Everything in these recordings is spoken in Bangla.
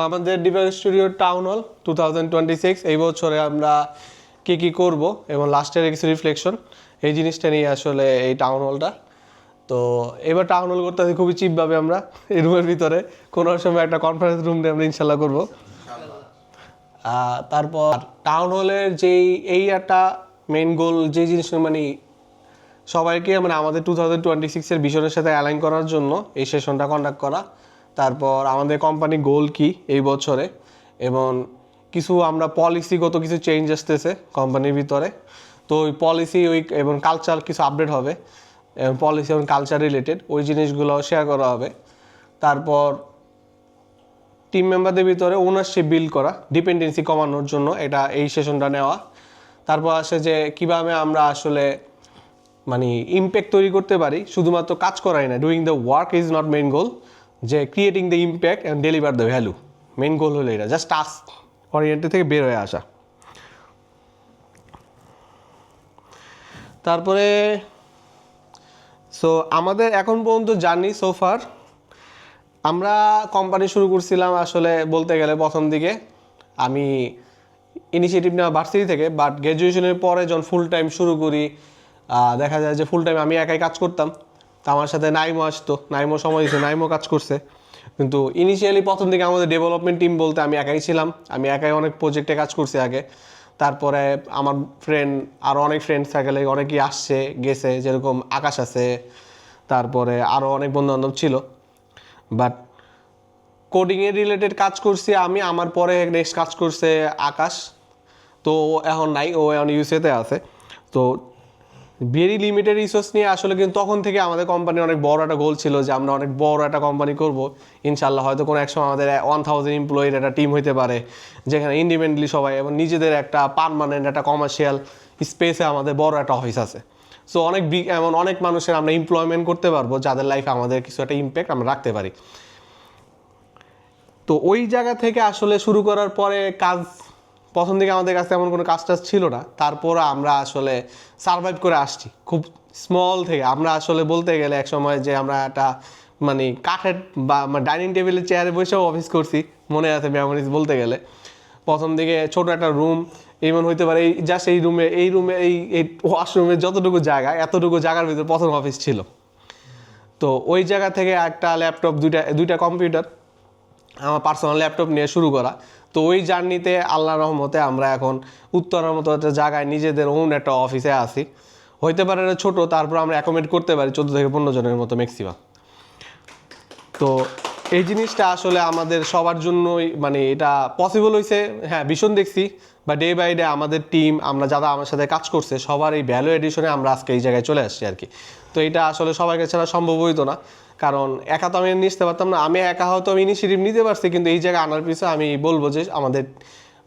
আমাদের ডিভাইস স্টুডিও টাউন হল 2026 এই বছরে আমরা কি করব এবং লাস্টের কিছু রিফ্লেকশন এই জিনিসটা নিয়ে আসলে এই টাউন হলটা। তো এবার টাউন হল করতে খুবই চিপভাবে আমরা এই রুমের ভিতরে কোনো সময় একটা কনফারেন্স রুম নিয়ে আমরা ইনশাল্লাহ করবো। তারপর টাউন হলের যেই এই একটা মেইন গোল যে জিনিস মানে সবাইকে মানে আমাদের 2026-এর ভিশনের সাথে অ্যালাইন করার জন্য এই সেশনটা কন্ডাক্ট করা। তারপর আমাদের কোম্পানি গোল কি এই বছরে এবং কিছু আমরা পলিসিগত কিছু চেঞ্জ আসতেছে কোম্পানির ভিতরে। তো ওই পলিসি ওই এবং কালচার কিছু আপডেট হবে এবং পলিসি এবং কালচার রিলেটেড ওই জিনিসগুলো শেয়ার করা হবে। তারপর টিম মেম্বারদের ভিতরে ওনারশিপ বিল্ড করা, ডিপেন্ডেন্সি কমানোর জন্য এটা এই সেশনটা নেওয়া। তারপর আসে যে কীভাবে আমরা আসলে মানে ইম্প্যাক্ট তৈরি করতে পারি, শুধুমাত্র কাজ করাই না, doing the work is not main goal, যে creating the impact and deliver the value main goal হলো এটা, জাস্ট টাস্ক ওরিয়েন্টেড থেকে বের হয়ে আসা। তারপরে সো আমাদের এখন পর্যন্ত জার্নি সোফার আমরা কোম্পানি শুরু করছিলাম আসলে বলতে গেলে প্রথম দিকে আমি ইনিশিয়েটিভ নেওয়া ভার্সিটি থেকে, বাট গ্র্যাজুয়েশনের পরে যখন ফুল টাইম শুরু করি দেখা যায় যে ফুল টাইম আমি একাই কাজ করতাম। তো আমার সাথে নাইমো আসতো, নাইমো সময় দিচ্ছে, নাইমো কাজ করছে। কিন্তু ইনিশিয়ালি প্রথম দিকে আমাদের ডেভেলপমেন্ট টিম বলতে আমি একাই ছিলাম, আমি একাই অনেক প্রজেক্টে কাজ করছি আগে। তারপরে আমার ফ্রেন্ড আরও অনেক ফ্রেন্ড থাকলে অনেকেই আসছে গেছে, যেরকম আকাশ আছে, তারপরে আরও অনেক বন্ধুবান্ধব ছিল। বাট কোডিংয়ের রিলেটেড কাজ করছি আমি, আমার পরে নেক্সট কাজ করছে আকাশ। তো এখন নাই, ও এখন ইউএসএতে আছে। তো ভেরি লিমিটেড রিসোর্স নিয়ে আসলে কিন্তু তখন থেকে আমাদের কোম্পানির অনেক বড় একটা গোল ছিল যে আমরা অনেক বড় একটা কোম্পানি করব ইনশাল্লাহ। হয়তো কোনো এক সময় আমাদের 1000 এমপ্লয়ির একটা টিম হইতে পারে, যেখানে ইন্ডিপেন্ডেন্টলি সবাই এবং নিজেদের একটা পার্মানেন্ট একটা কমার্শিয়াল স্পেসে আমাদের বড় একটা অফিস আছে। সো অনেক এমন অনেক মানুষের আমরা এমপ্লয়মেন্ট করতে পারবো যাদের লাইফে আমাদের কিছু একটা ইম্প্যাক্ট আমরা রাখতে পারি। তো ওই জায়গা থেকে আসলে শুরু করার পরে কাজ প্রথম দিকে আমাদের কাছে এমন কোনো কাজ টাজ ছিল না, তারপর আমরা আসলে সারভাইভ করে আসছি খুব স্মল থেকে। আমরা আসলে বলতে গেলে এক সময় যে আমরা একটা মানে কাঠের বা ডাইনিং টেবিলের চেয়ারে বসেও অফিস করছি, মনে আছে মেমোরিজ বলতে গেলে। প্রথম দিকে ছোট একটা রুম এমন হইতে পারে, এই জাস্ট এই রুমে এই ওয়াশরুমের যতটুকু জায়গা এতটুকু জায়গার ভিতরে প্রথম অফিস ছিল। তো ওই জায়গা থেকে একটা ল্যাপটপ দুইটা কম্পিউটার আমার পার্সোনাল ল্যাপটপ নিয়ে শুরু করা। তো ওই জার্নিতে আল্লাহর রহমতে আমরা এখন উত্তরের মতো একটা জায়গায় নিজেদের ওন একটা অফিসে আছি। হইতে পারে এটা ছোটো, তারপর আমরা অ্যাকোমোডেট করতে পারি 14 থেকে 15 জনের মতো ম্যাক্সিমাম। তো এই জিনিসটা আসলে আমাদের সবার জন্যই মানে এটা পসিবল হয়েছে। হ্যাঁ, ভীষণ দেখছি বা ডে বাই ডে আমাদের টিম আমরা যারা আমার সাথে কাজ করছে সবার এই ভ্যালু এডিশনে আমরা আজকে এই জায়গায় চলে আসছি আর কি। তো এটা আসলে সবাইকে ছাড়া সম্ভব হইতো না, কারণ একা তো আমি নিতে পারতাম না। আমি একা হয়তো আমি ইনিশিয়েটিভ নিতে পারছি, কিন্তু এই জায়গায় আনার পিছনে আমি বলবো যে আমাদের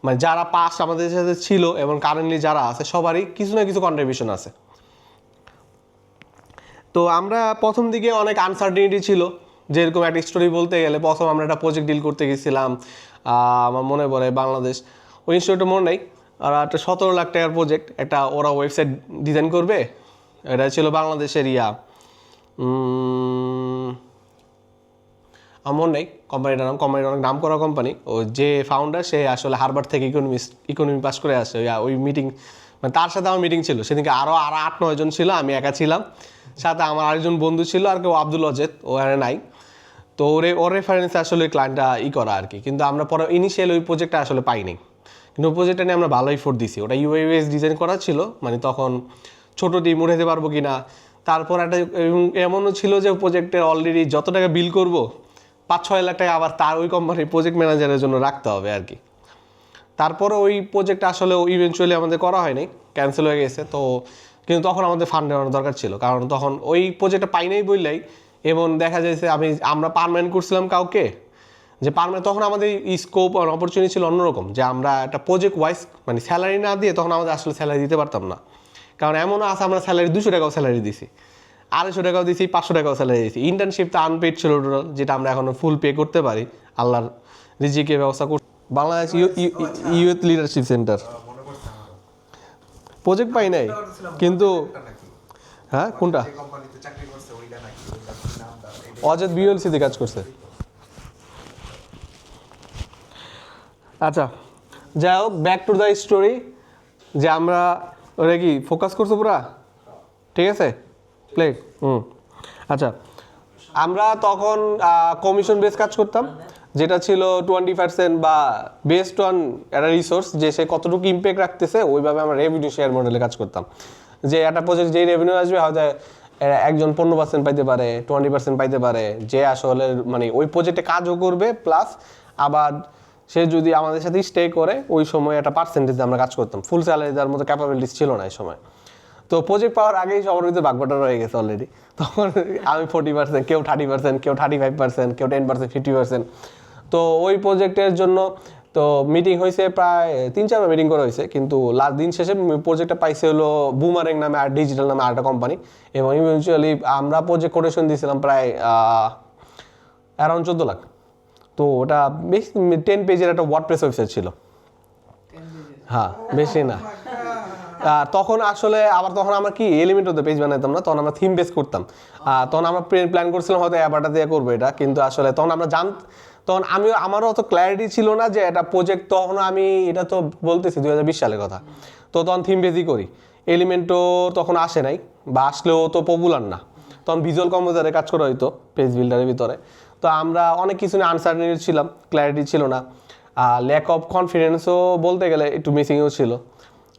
মানে যারা পাস্ট আমাদের সাথে ছিল এবং কারেন্টলি যারা আছে সবারই কিছু না কিছু কন্ট্রিবিউশন আছে। তো আমরা প্রথম দিকে অনেক আনসার্টিনিটি ছিল, যেরকম একটা স্টোরি বলতে গেলে প্রথম আমরা একটা প্রজেক্ট ডিল করতে গেছিলাম, আমার মনে পড়ে বাংলাদেশ, ওই ইনস্টিটিউটটা মনে নেই, আর একটা 17 লাখ টাকার প্রজেক্ট, একটা ওরা ওয়েবসাইট ডিজাইন করবে। এটা ছিল বাংলাদেশের আমার নেই কোম্পানিটার নাম, কোম্পানিটার অনেক নাম করা কোম্পানি। ও যে ফাউন্ডার সে আসলে হার্ভার্ড থেকে ইকোনমি পাস করে আসে। ওই মিটিং মানে তার সাথে আমার মিটিং ছিল সেদিকে, আরও 8-9 জন ছিল, আমি একা ছিলাম, সাথে আমার আরেকজন বন্ধু ছিল আর কেউ আব্দুল অজেদ, ও এখানে নাই। তো ওর রেফারেন্সে আসলে ক্লায়েন্টটা করা আর কি। কিন্তু আমরা পরে ইনিশিয়াল ওই প্রজেক্টটা আসলে পাইনি, কিন্তু ওই প্রজেক্টটা নিয়ে আমরা ভালো এফোর্ট দিছি। ওটা ইউআইএস ডিজাইন করা ছিল, মানে তখন ছোটো টিম উঠাতে পারবো কি না। তারপর একটা এমনও ছিল যে প্রজেক্টের অলরেডি যত টাকা বিল করবো 5-6 লাখ টাকা আবার তার ওই কোম্পানির প্রজেক্ট ম্যানেজারের জন্য রাখতে হবে আর কি। তারপরে ওই প্রজেক্টটা আসলে ইভেনচুয়ালি আমাদের করা হয়নি, ক্যান্সেল হয়ে গেছে। তো কিন্তু তখন আমাদের ফান্ড নেওয়ার দরকার ছিল, কারণ তখন ওই প্রজেক্টটা পাই নাই বললেই এবং দেখা যাচ্ছে আমরা পারমানেন্ট করছিলাম কাউকে, যে পারমানেন্ট তখন আমাদের স্কোপ আর অপরচুনিটি ছিল অন্যরকম, যে আমরা একটা প্রজেক্ট ওয়াইজ মানে স্যালারি না দিয়ে তখন আমাদের আসলে স্যালারি দিতে পারতাম না। কারণ এমনও আছে আমরা স্যালারি 200 টাকাও স্যালারি দিছি, 250 টাকাও দিছি, 500 টাকাও স্যালারি দিছি। ইন্টার্নশিপ তো আনপেড ছিল টোটাল, যেটা আমরা এখন ফুল পে করতে পারি আল্লাহর রিজিকের ব্যবস্থা করতে। Bangladesh youth leadership centre project পাই নাই কিন্তু। হ্যাঁ, কোনটা? অজেদ বিএলসিতে কাজ করছে। আচ্ছা, যাই হোক, ব্যাক টু দ্য স্টোরি, যে আমরা ওটা কি ফোকাস করছো পুরা, ঠিক আছে, প্লে। আচ্ছা, আমরা তখন কমিশন বেস কাজ করতাম, যেটা ছিল 20% বা বেসড অন একটা রিসোর্স, যে সে কতটুকু ইম্প্যাক্ট রাখতেছে ওইভাবে আমরা রেভিনিউ শেয়ার মডেলে কাজ করতাম। যে একটা প্রজেক্ট যেই রেভিনিউ আসবে হয়তো একজন 15% পাইতে পারে, 20% পাইতে পারে, যে আসলে মানে ওই প্রজেক্টে কাজও করবে, প্লাস আবার সে যদি আমাদের সাথে স্টে করে ওই সময় একটা পার্সেন্টেজে আমরা কাজ করতাম। ফুল স্যালারি দেওয়ার মতো ক্যাপাবিলিটিস ছিল না এই সময়। তো প্রজেক্ট পাওয়ার আগেই সবার ভিতরে ভাগবাটা রয়ে গেছে অলরেডি। তখন আমি 40%, কেউ 30%, কেউ 35%, কেউ 10%, 50%। তো ওই প্রজেক্টের জন্য তো মিটিং হয়েছে, প্রায় 3-4বার মিটিং করা হয়েছে, কিন্তু লাস্ট দিন শেষে প্রজেক্টটা পাইছে হলো বুমারেং নামে আর ডিজিটাল নামে আরেকটা কোম্পানি, এবং ইভেনচুয়ালি আমরা প্রজেক্ট কোটেশন দিয়েছিলাম প্রায় অ্যারাউন্ড 14 লাখ। তো ওটা বেশ 10 পেজের একটা ওয়ার্ডপ্রেস ওয়েবসাইট ছিল। হ্যাঁ, বেশি না। তখন আসলে আবার তখন আমরা কি এলিমেন্ট হতে পেজ বানাইতাম না, তখন আমরা থিম বেস করতাম। তখন আমরা প্ল্যান করছিলাম হয়তো অ্যাবাটা দিয়ে করবো এটা, কিন্তু আসলে তখন আমরা তখন আমারও অত ক্ল্যারিটি ছিল না যে এটা প্রজেক্ট। তখন আমি এটা তো বলতেছি 2020 সালের কথা, তো তখন থিম বেসই করি। এলিমেন্টও তখন আসে নাই, বা আসলেও তো পপুলার না। তখন ভিজুয়াল কম্পোজারে কাজ করা হইতো পেজ বিল্ডারের ভিতরে। তো আমরা অনেক কিছু নিয়ে আনসার্টেনিটি ছিলাম, ক্ল্যারিটি ছিল না, ল্যাক অফ কনফিডেন্সও বলতে গেলে একটু মিসিংও ছিল।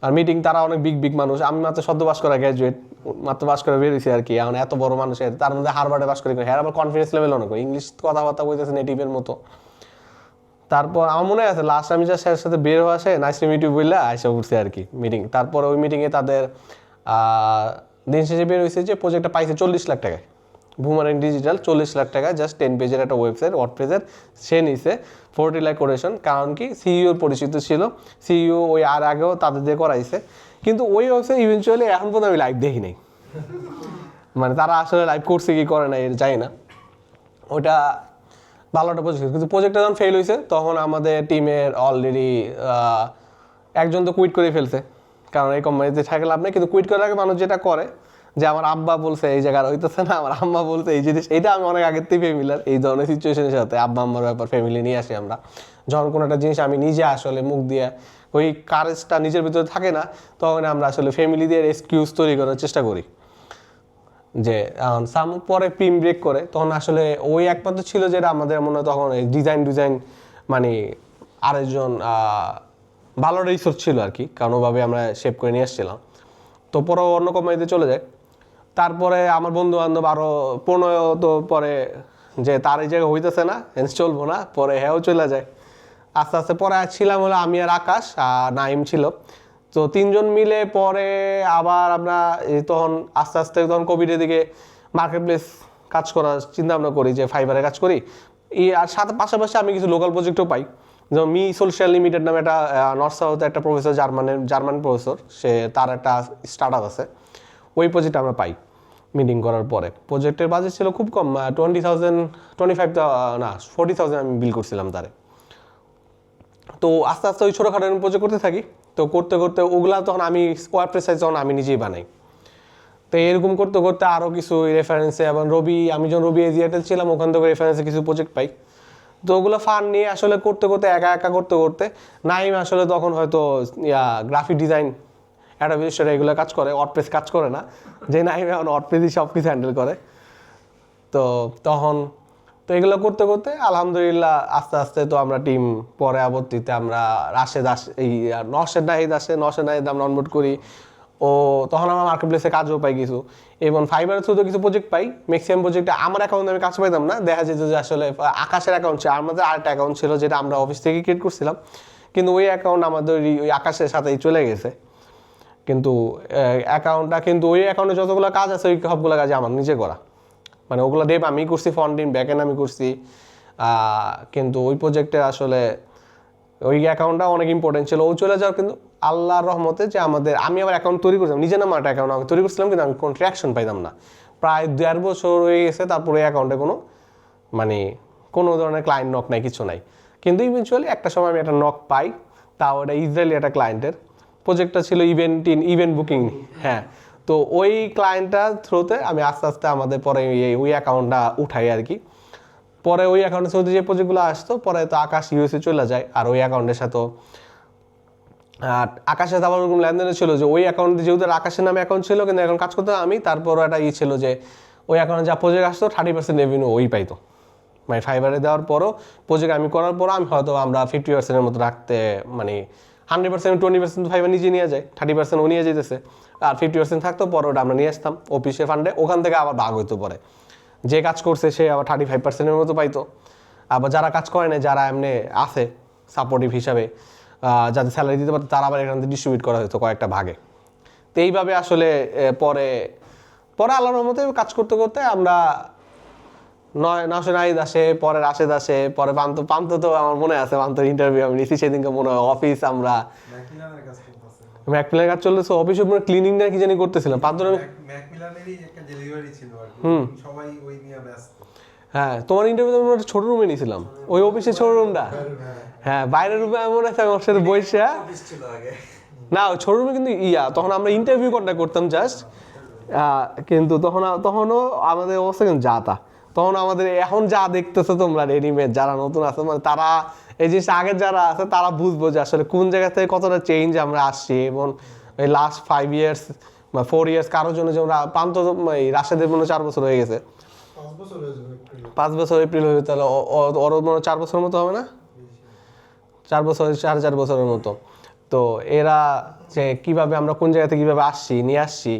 আর মিটিং তারা অনেক বিগ মানুষ, আমি মাত্র সদ্য পাস করা গ্র্যাজুয়েট, মাত্র পাস করে বেরিয়েছি আর কি। এখন এত বড় মানুষের, তার মধ্যে হারবার্ডে পাস করে, হ্যাঁ আবার কনফিডেন্স লেভেল অনেক, ইংলিশ কথাবার্তা বলতেছে নেটিভের মতো। তারপর আমার মনে আছে লাস্ট আমি যা স্যারের সাথে বের হওয়া আসে নাইস টু মিট ইউ বললে আইসা উঠছে আর কি মিটিং। তারপরে ওই মিটিংয়ে তাদের দিন শেষে বের হয়েছে যে প্রজেক্টটা পাইছে 40 লাখ টাকায়, বুমারেং ডিজিটাল 40 লাখ টাকা, জাস্ট 10 পেজের একটা ওয়েবসাইট ওয়ার্ডপ্রেসের। সে নিছে 40 লাখ কোটেশন, কারণ কি সিইওর পরিচিত ছিল, সিইও ওই আর আগেও তাদের দিয়ে করাইছে। কিন্তু ওই ওয়েবসাইট ইভেনচুয়ালি এখন পর্যন্ত আমি লাইভ দেখি নাই, মানে তারা আসলে লাইভ করছে কি করে না এর জানি না। ওটা ভালো একটা প্রজেক্ট, কিন্তু প্রজেক্টটা যখন ফেল হয়েছে তখন আমাদের টিমের অলরেডি একজন তো কুইট করে ফেলছে, কারণ এই কোম্পানিতে থাকে লাভ নেই। কিন্তু কুইট করার আগে মানুষ যেটা করে, যে আমার আব্বা বলছে এই জায়গার হইতেছে না, আমার আম্মা বলছে এই জিনিস, এটা আমি অনেক আগের থেকে ফ্যামিলিয়ার এই ধরনের সিচুয়েশনের সাথে। আব্বা আম্মার ব্যাপার ফ্যামিলি নিয়ে আসি আমরা, যখন কোনো একটা জিনিস আমি নিজে আসলে মুখ দিয়ে ওই কারেজটা নিজের ভিতরে থাকে না, তখন আমরা আসলে ফ্যামিলি দিয়ে এক্সকিউজ তৈরি করার চেষ্টা করি। যে সাম পরে পিম ব্রেক করে, তখন আসলে ওই একমাত্র ছিল যেটা আমাদের মনে হয় তখন ডিজাইন মানে আরেকজন ভালো রিসোর্স ছিল আর কি, কারণ ওভাবে আমরা শেপ করে নিয়ে এসেছিলাম। তো পরে অন্য কোম্পানিতে চলে যায়। তারপরে আমার বন্ধু বান্ধব আরও 15 তো পরে যে তার এই জায়গায় হইতেছে না, চলবো না, পরে হ্যাঁও চলে যায়। আস্তে আস্তে পরে ছিলাম হলো আমি আর আকাশ আর নাইম ছিল। তো 3 জন মিলে পরে আবার আমরা তখন আস্তে আস্তে তখন কোভিডের দিকে মার্কেট প্লেস কাজ করার চিন্তা ভাবনা করি, যে ফাইবারে কাজ করি। আর সাথে পাশাপাশি আমি কিছু লোকাল প্রজেক্টও পাই, যেমন মি সোশ্যাল লিমিটেড নামে একটা নর্থ সাউথে একটা প্রফেসর, জার্মান প্রফেসর, সে তার একটা স্টার্ট আপ আছে, ওই প্রজেক্ট আমরা পাই মিটিং করার পরে। প্রজেক্টের বাজেট ছিল খুব কম, 40,000 আমি বিল করছিলাম তারে। তো আস্তে আস্তে ওই ছোটোখাটো প্রজেক্ট করতে থাকি। তো করতে করতে ওগুলা তখন আমি ওয়ার্ডপ্রেস সাইজ যখন আমি নিজেই বানাই। তো এরকম করতে করতে আরও কিছু রেফারেন্সে, এবং আমি যখন রবি এজিয়াটেল ছিলাম ওখান থেকে রেফারেন্সে কিছু প্রজেক্ট পাই। তো ওগুলো ফান নিয়ে আসলে করতে করতে একা করতে করতে নাইম আসলে তখন হয়তো গ্রাফিক ডিজাইন একটা বিষয় এগুলো কাজ করে, ওয়ার্ডপ্রেস কাজ করে না, যে নাইম এখন ওয়ার্ডপ্রেসই সব কিছু হ্যান্ডেল করে। তো তখন তো এগুলো করতে করতে আলহামদুলিল্লাহ আস্তে আস্তে তো আমরা টিম, পরে আবর্তিতে আমরা নওশেদ নাহিদ আমরা অনবোর্ড করি। ও তখন আমরা মার্কেট প্লেসে কাজও পাই কিছু, এবং ফাইবারের থ্রুতে কিছু প্রজেক্ট পাই। ম্যাক্সিমাম প্রজেক্টে আমার অ্যাকাউন্টে আমি কাজ পাইতাম না, দেখা যেত যে আসলে আকাশের অ্যাকাউন্ট ছিল, আমাদের আরেকটা অ্যাকাউন্ট ছিল যেটা আমরা অফিস থেকে ক্রিয়েট করছিলাম, কিন্তু ওই অ্যাকাউন্ট আমাদের ওই আকাশের সাথেই চলে গেছে। কিন্তু ওই অ্যাকাউন্টে যতগুলো কাজ আছে ওই সবগুলো কাজে আমার নিজে করা, মানে ওগুলো ডেভ আমি করছি, ফ্রন্ট-এন্ড ব্যাক-এন্ড আমি করছি। কিন্তু ওই প্রজেক্টে আসলে ওই অ্যাকাউন্টটা অনেক ইম্পর্টেন্ট ছিল, ও চলে যাওয়ার। কিন্তু আল্লাহর রহমতে যে আমি আবার অ্যাকাউন্ট তৈরি করছিলাম, নিজের নামে একটা অ্যাকাউন্ট আমি তৈরি করছিলাম, কিন্তু আমি কোনো ট্র্যাকশন পাইতাম না। প্রায় 1.5 বছর হয়ে গেছে, তারপরে অ্যাকাউন্টে কোনো ধরনের ক্লায়েন্ট নক নাই, কিছু নাই। কিন্তু ইভেনচুয়ালি একটা সময় আমি একটা নক পাই, তাও এটা ইসরায়েলি একটা ক্লায়েন্টের। প্রজেক্টটা ছিল ইভেন্ট বুকিং। হ্যাঁ, তো ওই ক্লায়েন্টটার থ্রুতে আমি আস্তে আস্তে আমাদের পরে ওই অ্যাকাউন্টটা উঠাই আর কি। পরে ওই অ্যাকাউন্টে সাথে যে প্রজেক্টগুলো আসতো পরে তো আকাশ ইউএসএ চলে যায়, আর ওই অ্যাকাউন্টের সাথেও আকাশের সাথে আবার ওরকম লেনদেন ছিল যে ওই অ্যাকাউন্টে যেহেতু আকাশের নামে অ্যাকাউন্ট ছিল কিন্তু এখন কাজ করতে আমি, তারপরও একটা ছিল যে ওই অ্যাকাউন্টে যা প্রজেক্ট আসতো 30% রেভিনিউ ওই পাইতো, মানে ফাইবারে দেওয়ার পরও প্রজেক্ট আমি করার পরও আমি হয়তো আমরা 50% মতো রাখতে, মানে 100% 20% ফাইবার নিজে নিয়ে যায়, 30% ও নিয়ে যেতেছে, আর 50% থাকতো পরে ওটা আমরা নিয়ে আসতাম অফিসে ফান্ডে, ওখান থেকে আবার ভাগ হইতো পরে, যে কাজ করছে সে আবার 35%-এর মতো পাইতো, আবার যারা কাজ করে না যারা এমনি আছে সাপোর্টিভ হিসাবে যাদের স্যালারি দিতে পারতো তারা আবার এখান থেকে ডিস্ট্রিবিউট করা হতো কয়েকটা ভাগে। তো এইভাবে আসলে পরে পরে আল্লাহর রহমতে কাজ করতে করতে আমরা নাহিদ আসে, পরে রাশেদ আসে, পরে পান্ত তো আমার মনে আছে পান্তর ইন্টারভিউ আমি নিয়েছি সেদিনকে, মনে হয় অফিস আমরা ম্যাকমিলানের কাজ চলতেছে, অফিসে ক্লিনিং না কি জানি করতেছিলাম পান্তর, ম্যাকমিলানেরই একটা ডেলিভারি ছিল আর কি, সবাই ওই নিয়ে ব্যস্ত। হ্যাঁ তোমার ইন্টারভিউ আমরা ছোট রুমে নিয়েছিলাম, ওই অফিসের ছোট রুমটা, হ্যাঁ বাইরের রুমে মনে আছে আমার সাথে বসে, না ওই ছোট রুমে কিন্তু তখন আমরা ইন্টারভিউ কন্ডাক্ট করতাম জাস্ট, কিন্তু তখনও আমাদের অবস্থা কিন্তু যা তা, তখন আমাদের এখন যা দেখতেছো তোমরা রেডিমেড যারা নতুন আছে মানে তারা এই জিনিসটা আগের যারা আছে তারা বুঝবো যে আসলে কোন জায়গা থেকে কতটা চেঞ্জ আমরা আসছি, এবং এই লাস্ট 5 ইয়ার্স বা 4 ইয়ার্স কারোর জন্য যে আমরা প্রান্ত রাশেদের মনে 4 বছর হয়ে গেছে, 5 বছর এপ্রিল হয়ে, তাহলে ওর মনে 4 বছরের মতো হবে না, 4 বছর 4.5 বছরের মতো। তো এরা যে কিভাবে আমরা কোন জায়গা থেকে কীভাবে আসছি নিয়ে আসছি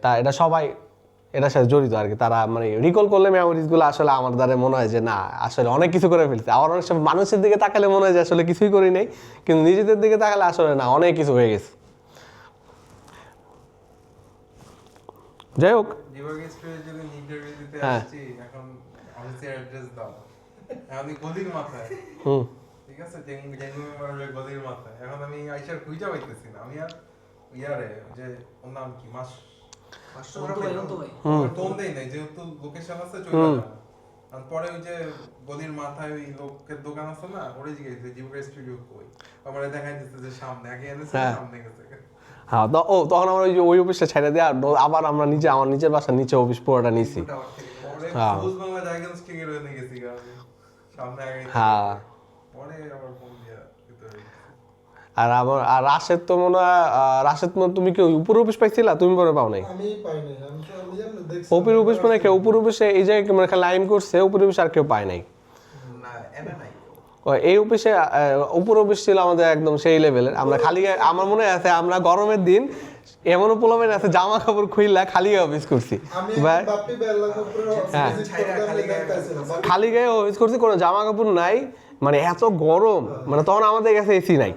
তা এটা সবাই এটার সাথে জড়িত আর কি, তারা মানে রিকল করলে মেমোরিজগুলো আসলে আমার দ্বারা মনে হয় যে না আসলে অনেক কিছু করে ফেলছে, আবার অনেক সময় মানুষের দিকে তাকালে মনে হয় যে আসলে কিছুই করি নাই, কিন্তু নিজেদের দিকে তাকালে আসলে না অনেক কিছু হয়ে গেছে। যাই হোক হ্যাঁ ঠিক আছে, গলির মাথায় এখন আমি আইসার খুঁজে পাইতেছি না, আমি আর ইয়ারে যে ওর নাম কি মাস টোন দেই নাই যেহেতু লোকেশন আছে চলে যাবো, আর পরে ওই যে গলির মাথায় ওই লোকের দোকান আছে না, ওরে জিজ্ঞাসা জীবকা স্টুডিও কই, আমার দেখাই দিচ্ছে যে সামনে, আগে এনেছে সামনে গেছে। হ্যাঁ তখন আমরা ওই অফিসটা ছেড়ে দিয়ে আবার আমরা আমার নিজের বাসার নিচে অফিস পুরোটা নিছি। হ্যাঁ হ্যাঁ আর আমার আর রাশেদ তো মনে হয় রাশেদ তুমি কি উপর অফিস পাইছিলা, তুমি পরে পাও নাই? আমি পাই নাই, আমি দেখছি উপর অফিস মানে কেউ উপর অফিসে এই জায়গায় মানে লাইন করছে, উপর অফিস আর কেউ পায় নাই না, এমন নাই। এই অফিসে উপর অফিস ছিল আমাদের একদম সেই লেভেলের, আমরা খালি আমার মনে আছে আমরা গরমের দিন এমনও পোলামেন আছে জামা কাপড় খুইলা খালি গায়ে অফিস করছি, খালি গায়ে অফিস করছি, কোনো জামা কাপড় নাই, মানে এত গরম, মানে তখন আমাদের কাছে এসি নাই।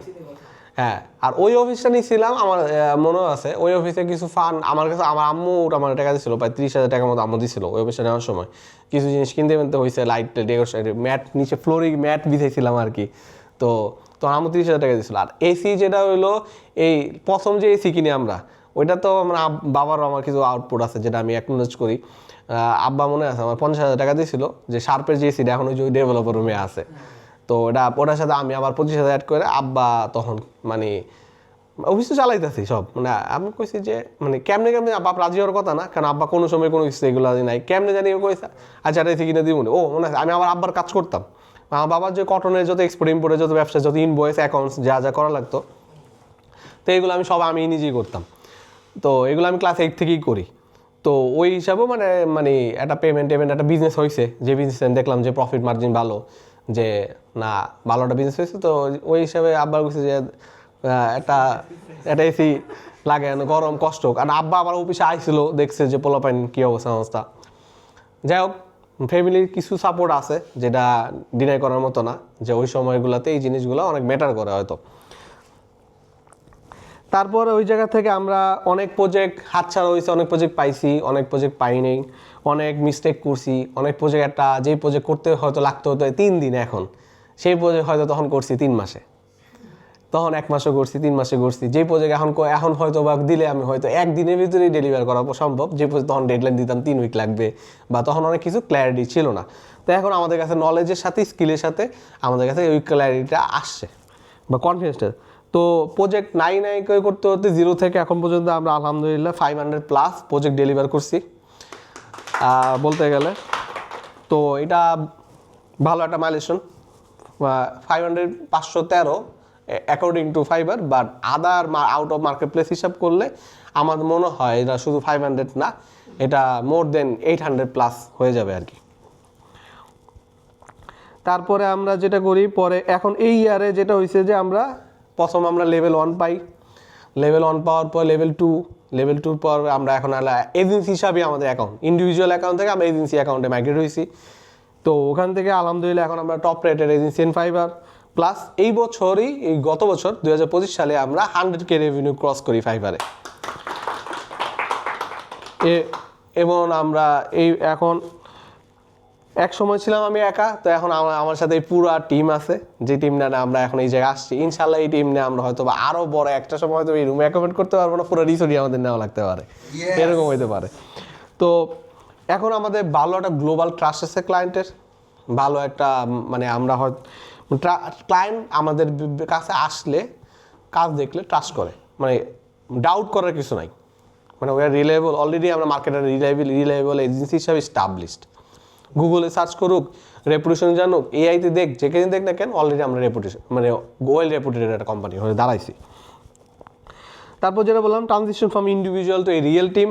হ্যাঁ আর ওই অফিসটা নিয়েছিলাম আমার মনে আছে, ওই অফিসে কিছু ফান আমার কাছে আমার আম্মু আমার টাকা দিয়েছিল, প্রায় 30,000 টাকার মতো আম্মু দিয়েছিল ওই অফিসটা নেওয়ার সময়, কিছু জিনিস কিনতে হয়েছে, লাইট ডেকোরেশন ম্যাট নিচে ফ্লোরিং ম্যাট বিছাইছিলাম আর কি, তো আম্মু 30,000 টাকা দিয়েছিল। আর এসি যেটা হইলো এই প্রথম যে এসি কিনি আমরা, ওইটা তো আমার বাবারও আমার কিছু আউটপুট আছে যেটা আমি অ্যাকনোলেজ করি, আব্বা মনে আছে আমার 50,000 টাকা দিয়েছিল, যে শার্পের যে এসিটা এখন ওই যে ডেভেলপার রুমে আছে, তো ওটার সাথে আমি আবার 25,000 অ্যাড করে আব্বা তখন মানে অফিস তো চালাইতেছি সব, মানে আমি কইছি যে মানে কেমনে আব্বা রাজি হওয়ার কথা না, কারণ আব্বা কোনো সময় কোনো কিছু এগুলো নাই, কেমনে জানি কইছে আচ্ছা এটা এসি কিনে দিব, ও মনে আছে আমি আবার আব্বার কাজ করতাম, আমার বাবার যে কটনের যত এক্সপোর্ট ইম্পোর্টের যত ব্যবসা যত ইনভয়েস অ্যাকাউন্টস যা যা করা লাগতো, তো এগুলো আমি সব আমি নিজেই করতাম, তো এগুলো আমি ক্লাস 8 থেকেই করি। তো ওই হিসাবেও মানে মানে একটা পেমেন্ট একটা বিজনেস হয়েছে, যে বিজনেস দেখলাম যে প্রফিট মার্জিন ভালো, যে না ভালো একটা বিজনেস হয়েছে, তো ওই হিসাবে আব্বার বলছে যে একটা এসি লাগে গরম কষ্ট, কারণ আব্বা আবার অফিসে আইছিল দেখছে যে পোলাপাইন কী অবস্থা। যাই হোক ফ্যামিলির কিছু সাপোর্ট আছে যেটা ডিনাই করার মতো না, যে ওই সময়গুলোতে এই জিনিসগুলো অনেক ম্যাটার করে হয়তো। তারপর ওই জায়গা থেকে আমরা অনেক প্রজেক্ট হাতছাড়া হয়েছে, অনেক প্রজেক্ট পাইছি, অনেক প্রজেক্ট পাই নাই, অনেক মিস্টেক করছি, অনেক প্রজেক্ট যেই প্রজেক্ট করতে হয়তো লাগতো 3 দিন, এখন সেই প্রজেক্ট হয়তো তখন করছি 3 মাসে, তখন 1 মাসও করছি 3 মাসে করছি, যেই প্রজেক্ট এখন হয়তো বা দিলে আমি হয়তো 1 দিনের ভিতরেই ডেলিভার করা সম্ভব, যে তখন ডেডলাইন দিতাম 3 উইক লাগবে, বা তখন অনেক কিছু ক্ল্যারিটি ছিল না। তো এখন আমাদের কাছে নলেজের সাথে স্কিলের সাথে আমাদের কাছে ওই ক্ল্যারিটিটা আসছে বা কনফিডেন্সটা। তো প্রজেক্ট নাই করতে 0 থেকে এখন পর্যন্ত আমরা আলহামদুলিল্লাহ 500+ প্রজেক্ট ডেলিভার করছি বলতে গেলে। তো এটা ভালো একটা মাইলেশন 513 according to fibre, but other out of market place হিসাব করলে আমার মনে হয় এটা শুধু 500 না, এটা মোর দেন 800 প্লাস হয়ে যাবে আর কি। তারপরে আমরা যেটা করি পরে, এখন এই ইয়ারে যেটা হয়েছে যে আমরা প্রথম আমরা লেভেল 1 পাই, লেভেল 1 পাওয়ার পর লেভেল 2 পর আমরা এখন এজেন্সি হিসাবে আমাদের অ্যাকাউন্ট, ইন্ডিভিজুয়াল অ্যাকাউন্ট থেকে আমরা এজেন্সি অ্যাকাউন্টে মাইগ্রেট হয়েছি। তো ওখান থেকে আলহামদুলিল্লাহ এখন আমরা টপ রেটের এজেন্সি ইন ফাইবার। প্লাস এই বছরই, এই গত বছর 2025 সালে আমরা 100K রেভিনিউ ক্রস করি ফাইবারে। এবং আমরা এই এখন এক সময় ছিলাম আমি একা, তো এখন আমার সাথে এই পুরো টিম আছে, যে টিমটা আমরা এখন এই জায়গায় আসছি। ইনশাল্লাহ এই টিম নিয়ে আমরা হয়তো বা আরও বড় একটা সময় হয়তো এই রুমে অ্যাকোমোডেট করতে পারবো না, পুরো রিসোর্টই আমাদের নেওয়া লাগতে পারে, এরকম হইতে পারে। তো এখন আমাদের ভালো একটা গ্লোবাল ট্রাস্ট আছে ক্লায়েন্টের, ভালো একটা মানে আমরা হয়তো ক্লায়েন্ট আমাদের কাছে আসলে কাজ দেখলে ট্রাস্ট করে, মানে ডাউট করার কিছু নাই, মানে ওরা রিলায়েবল, অলরেডি আমরা মার্কেটের রিলায়েবল এজেন্সি হিসাবে স্টাবলিশড। গুগলে সার্চ করুক, রেপুটেশন জানুক, এআইতে দেখ, যেখানে দেখ না কেন, অলরেডি আমরা রেপুটেশন মানে ওয়েল রেপুটেড একটা কোম্পানি হয়ে দাঁড়াইছি। তারপর যেটা বললাম, ট্রানজিশন ফ্রম ইন্ডিভিজুয়াল টু এই রিয়েল টিম,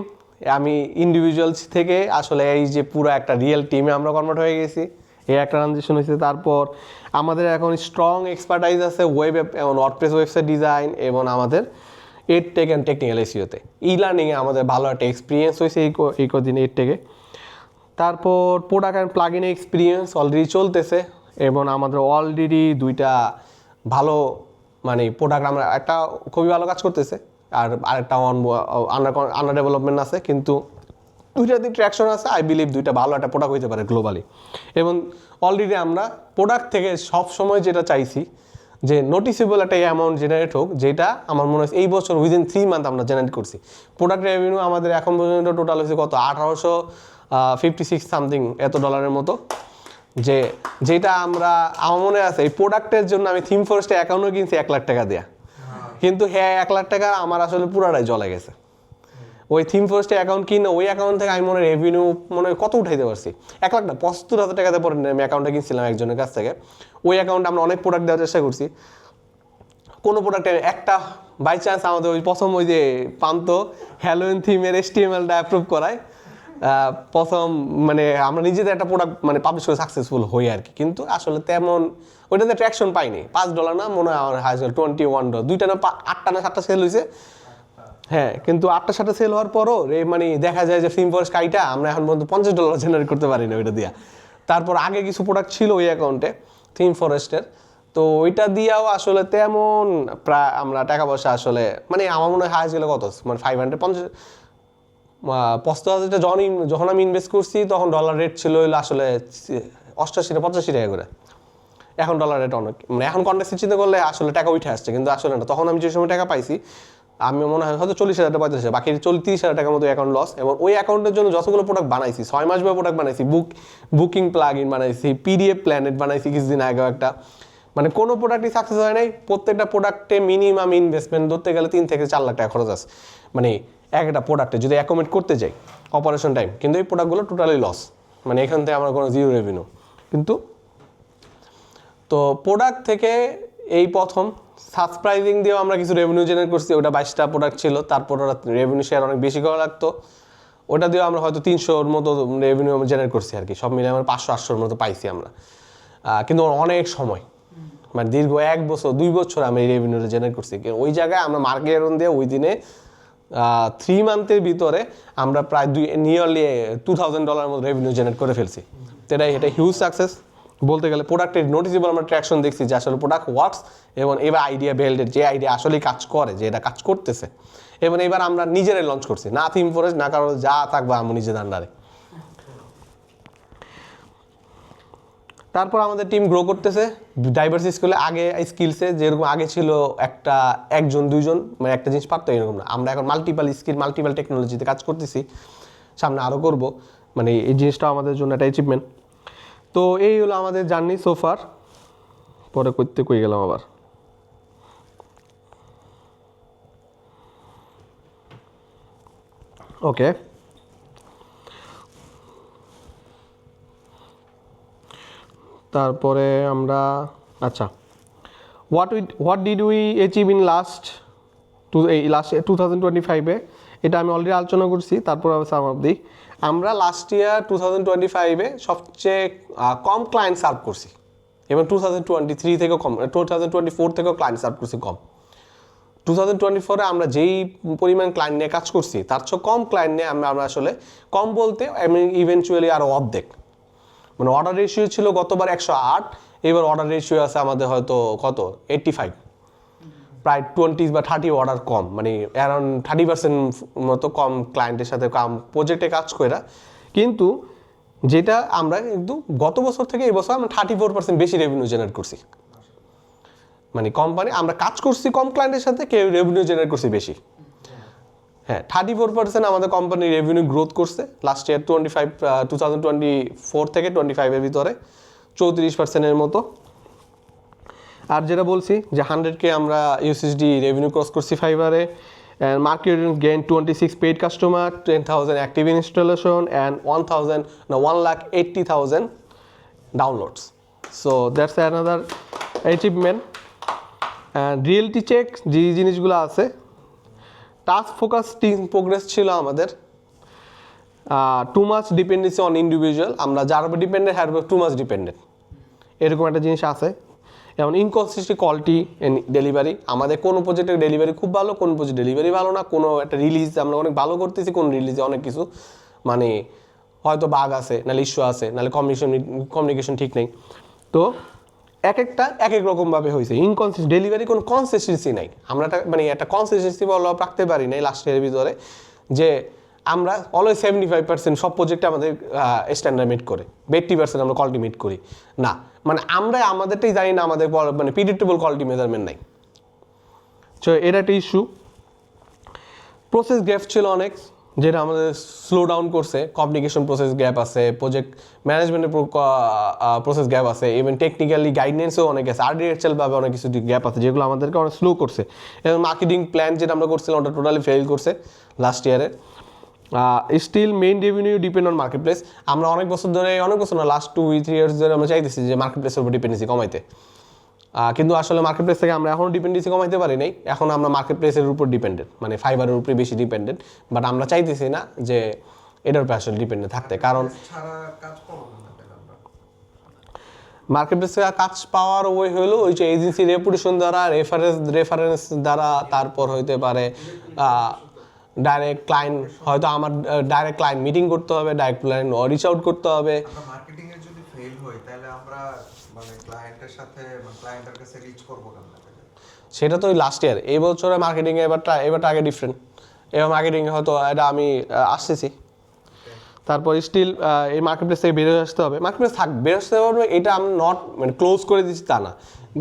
আমি ইন্ডিভিজুয়াল থেকে আসলে এই যে পুরো একটা রিয়েল টিমে আমরা কনভার্ট হয়ে গেছি, এই একটা ট্রানজিশন হয়েছে। তারপর আমাদের এখন স্ট্রং এক্সপার্টাইজ আছে ওয়েব এবং ওয়ার্ডপ্রেস ওয়েবসাইট ডিজাইন এবং আমাদের এডটেক অ্যান্ড টেকনিক্যাল এসইওতে, ই লার্নিংয়ে আমাদের ভালো একটা এক্সপিরিয়েন্স হয়েছে এই কদিন এডটেকে। তারপর product and plug in experience already চলতেছে এবং আমাদের অলরেডি 2টা ভালো মানে প্রোডাক্ট, আমরা একটা খুবই ভালো কাজ করতেছে আর আরেকটা আন্ডার ডেভেলপমেন্ট আছে, কিন্তু 2টাতে ট্র্যাকশন আছে। আই বিলিভ 2টা ভালো একটা প্রোডাক্ট হইতে পারে গ্লোবালি। এবং অলরেডি আমরা প্রোডাক্ট থেকে সব সময় যেটা চাইছি যে নোটিসেবল একটা অ্যামাউন্ট জেনারেট হোক, যেটা আমার মনে হয় এই বছর উইদিন 3 মান্থ আমরা জেনারেট করছি। প্রোডাক্ট রেভিনিউ আমাদের এখন পর্যন্ত টোটাল হয়েছে কত, 1856 সামথিং এত ডলারের মতো, যেটা আমরা আমার মনে আছে এই প্রোডাক্টের জন্য আমি থিম ফরেস্টে অ্যাকাউন্টও কিনছি 1 লাখ টাকা দেয়া, কিন্তু হ্যাঁ 1 লাখ টাকা আমার আসলে পুরাটাই জ্বলে গেছে। ওই থিম ফরেস্টে অ্যাকাউন্ট কিনে ওই অ্যাকাউন্ট থেকে আমি মনে হয় রেভিনিউ মনে হয় কত উঠাইতে পারছি, 1 লাখ না 75,000 টাকাতে পরে আমি অ্যাকাউন্টটা কিনছিলাম একজনের কাছ থেকে। ওই অ্যাকাউন্টে আমরা অনেক প্রোডাক্ট দেওয়ার চেষ্টা করছি, কোনো প্রোডাক্টে একটা বাই চান্স আমাদের ওই প্রথম ওই যে পান্ত হ্যালোইন থিমের HTML-টা অ্যাপ্রুভ করায় প্রথম, মানে আমরা নিজেদের একটা প্রোডাক্ট মানে পাবলিশ করে সাকসেসফুল হই আর কি, কিন্তু আসলে তেমন ওইটাতে ট্র্যাকশন পাইনি। $5 না মনে হয় আমার হাইস্কুল $21, 2টা না 8টা না 7টা সেল হয়েছে, হ্যাঁ, কিন্তু 8টা 7টা সেল হওয়ার পরও মানে দেখা যায় যে থিম ফরেস্ট কাইটা আমরা এখন পর্যন্ত $50 জেনারেট করতে পারি না ওইটা দিয়া। তারপর আগে কিছু প্রোডাক্ট ছিল ওই অ্যাকাউন্টে থিম ফরেস্টের, তো ওইটা দিয়েও আসলে তেমন প্রায় আমরা টাকা পয়সা আসলে মানে আমার মনে হয় হাইস্ট গেলে কত মানে 550 যখন আমি ইনভেস্ট করছি তখন ডলার রেট ছিল হইলো আসলে 88 না 85 টাকা করে। এখন ডলার রেট অনেক, মানে এখন কন্টেক্সট চিন্তা করলে আসলে টাকা উঠে আসছে, কিন্তু আসলে না, তখন আমি যে সময় টাকা পাইছি আমি মনে হয় হয়তো 40,000 টাকা 45,000, বাকি 30,000 টাকার মতো অ্যাকাউন্ট লস। এবং ওই অ্যাকাউন্টের জন্য যতগুলো প্রোডাক্ট বানাইছি 6 মাস বা প্রোডাক্ট বানাইছি, বুকিং প্লাগ ইন বানাইছি, PDF প্ল্যানেট বানাইছি কিছুদিন আগেও একটা, মানে কোনো প্রোডাক্টই সাকসেস হয় নাই। প্রত্যেকটা প্রোডাক্টে মিনিমাম ইনভেস্টমেন্ট ধরতে গেলে 3 থেকে 4 লাখ টাকা খরচ আছে, মানে একটা প্রোডাক্টে যদি অ্যাকোমোডেট করতে যাই অপারেশন টাইম, কিন্তু এই প্রোডাক্টগুলো টোটালি লস, মানে এখান থেকে আমার কোনো জিরো রেভিনিউ। কিন্তু তো প্রোডাক্ট থেকে এই প্রথম সাবস্ক্রাইবিং দিয়েও আমরা কিছু রেভিনিউ জেনারেট করছি, ওটা 22টা প্রোডাক্ট ছিল, তারপর ওরা রেভিনিউ শেয়ার অনেক বেশি করা লাগতো, ওটা দিয়েও আমরা হয়তো 300-র মতো রেভিনিউ জেনারেট করছি আর কি, সব মিলে আমরা 500-800-র মতো পাইছি আমরা, কিন্তু অনেক সময় মানে দীর্ঘ 1 বছর 2 বছর আমি এই রেভিনিউটা জেনারেট করছি। ওই জায়গায় আমরা মার্কেট দিয়ে ওই দিনে 3 মান্থের ভিতরে আমরা প্রায় নিয়ারলি $2,000 মতো রেভিনিউ জেনারেট করে ফেলছি। তো এটা হিউজ সাকসেস বলতে গেলে। প্রোডাক্টের নোটিসেবল আমরা ট্র্যাকশন দেখছি যে আসলে প্রোডাক্ট ওয়ার্কস, এবং এবার আইডিয়া বেল্ডের যে আইডিয়া আসলেই কাজ করে, যে এটা কাজ করতেছে, এবং এবার আমরা নিজেরাই লঞ্চ করছি, না থিম ফরেস্ট না কারো যা থাকবে আমি নিজেদের আন্ডারে। তারপর আমাদের টিম গ্রো করতেছে ডাইভার্স স্কিলে। আগে স্কিলসে যেরকম আগে ছিল একজন 2জন মানে একটা জিনিস পারতো, এরকম না, আমরা এখন মাল্টিপাল স্কিল মাল্টিপাল টেকনোলজিতে কাজ করতেছি, সামনে আরও করব, মানে এই জিনিসটা আমাদের জন্য একটা অ্যাচিভমেন্ট। তো এই হলো আমাদের জার্নি সোফার। পরে করতে কই গেলাম আবার, ওকে। তারপরে আমরা আচ্ছা what did we achieve in last 2025-এ, এটা আমি অলরেডি আলোচনা করছি। তারপর সাম অফ দি, আমরা লাস্ট ইয়ার 2025-এ সবচেয়ে কম ক্লায়েন্ট সার্ভ করছি এবং 2023 থেকেও কম, 2024 থেকেও ক্লায়েন্ট সার্ভ করছি কম। 2024-এ আমরা যেই পরিমাণ ক্লায়েন্ট নিয়ে কাজ করছি তার চেয়ে কম ক্লায়েন্ট নিয়ে আমরা আসলে, কম বলতে ইভেনচুয়ালি আরও অর্ধেক, মানে অর্ডার রেশিও ছিল গতবার 108, এবার অর্ডার রেশিও আছে আমাদের হয়তো কত 85, প্রায় 20 বা 30 অর্ডার কম, মানে অ্যারাউন্ড 30% মতো কম ক্লায়েন্টের সাথে কম প্রজেক্টে কাজ করে। কিন্তু যেটা আমরা কিন্তু গত বছর থেকে এই বছর আমরা 34% বেশি রেভিনিউ জেনারেট করছি। মানে কোম্পানি আমরা কাজ করছি কম ক্লায়েন্টের সাথে, কেউ রেভিনিউ জেনারেট করছি বেশি। হ্যাঁ, 34% আমাদের কোম্পানির রেভিনিউ গ্রোথ করছে লাস্ট ইয়ার 2024 থেকে 25-এর ভিতরে 34%-এর মতো। আর যেটা বলছি যে 100K আমরা ইউএসডি রেভিনিউ ক্রস করছি ফাইবারে, and marketing gain 26 paid customer, 10,000 active installation and 1,80,000 downloads. So that's another achievement. And reality check যে জিনিসগুলো আছে, টাস্ক ফোকাস টিম প্রোগ্রেস ছিল আমাদের। Too much dependency on individual, আমরা যার উপর ডিপেন্ডেন্ট হ্যার উপর টু মাচ ডিপেন্ডেন্ট, এরকম একটা জিনিস আছে। যেমন ইনকনসিস্টেন্ট কোয়ালিটি এন্ড ডেলিভারি, আমাদের কোনো প্রজেক্টের ডেলিভারি খুব ভালো, কোনো প্রজেক্ট ডেলিভারি ভালো না, কোনো একটা রিলিজ আমরা অনেক ভালো করতেছি, কোনো রিলিজে অনেক কিছু মানে হয়তো বাগ আছে, নাহলে ইস্যু আছে, নাহলে কমিউনিকেশন ঠিক নেই। তো এক একটা এক এক রকমভাবে হয়েছে। ডেলিভারি কোনো কনসিস্টেন্সি নাই, আমরা মানে একটা কনসিস্টেন্সি রাখতে পারি নাই লাস্ট ইয়ারের ভিতরে, যে আমরা অলওয়েজ 75% সব প্রজেক্টে আমাদের স্ট্যান্ডার্ড মিট করে, 80% আমরা কোয়ালিটি মিট করি না, মানে আমরা আমাদেরটাই জানি না, আমাদের মানে প্রিডিক্টেবল কোয়ালিটি মেজারমেন্ট নাই। সো এটা একটা ইস্যু। প্রসেস গ্যাপ ছিল অনেক, যেটা আমাদের স্লো ডাউন করছে। কমিউনিকেশন প্রসেস গ্যাপ আছে, প্রজেক্ট ম্যানেজমেন্টের প্রসেস গ্যাপ আছে, ইভেন টেকনিক্যালি গাইডেন্সও অনেক আছে, আর্টিফিশিয়ালভাবে অনেক কিছু গ্যাপ আছে যেগুলো আমাদেরকে অনেক স্লো করছে। এবং মার্কেটিং প্ল্যান যেটা আমরা করছিলাম ওটা টোটালি ফেল করছে লাস্ট ইয়ারে। Still main revenue depend on market place, আমরা অনেক বছর না, লাস্ট 2-3 ইয়ার্স ধরে আমরা চাইতেছি যে মার্কেট প্লেসের উপর ডিপেন্ডেন্সি কমাইতে, কিন্তু আসলে মার্কেট প্লেস থেকে আমরা এখনও ডিপেন্ডেন্সি কমাইতে পারি নাই। এখন আমরা মার্কেট প্লেসের উপর ডিপেন্ডেন্ট, মানে ফাইবারের উপরে বেশি ডিপেন্ডেন্ট, বাট আমরা চাইতেছি না যে এটার উপর আসলে ডিপেন্ডেন্ট থাকতে, কারণ মার্কেট প্লেস থেকে কাজ পাওয়ার ওই হলো ওই যে এজেন্সি রেপুটেশন দ্বারা, রেফারেন্স দ্বারা, তারপর হইতে পারে ডাইরেক্ট ক্লায়েন্ট, হয়তো আমার ডাইরেক্ট ক্লায়েন্ট মিটিং করতে হবে, ডাইরেক্ট ক্লায়েন্ট রিচ আউট করতে হবে। মার্কেটিং এর যদি ফেল হয় তাহলে আমরা মানে ক্লায়েন্টের সাথে ক্লায়েন্টের কাছে রিচ করব কেমন? সেটা তো লাস্ট ইয়ার, এই বছরে মার্কেটিং এবার আগে ডিফারেন্ট, এবার মার্কেটিং হয়তো এটা আমি আসতেছি। তারপর স্টিল এই মার্কেট প্লেস থেকে বেরোয় আসতে হবে, মার্কেট প্লেস বেরোয় আসতে হবে, এটা আমি নট মানে ক্লোজ করে দিচ্ছি তা না,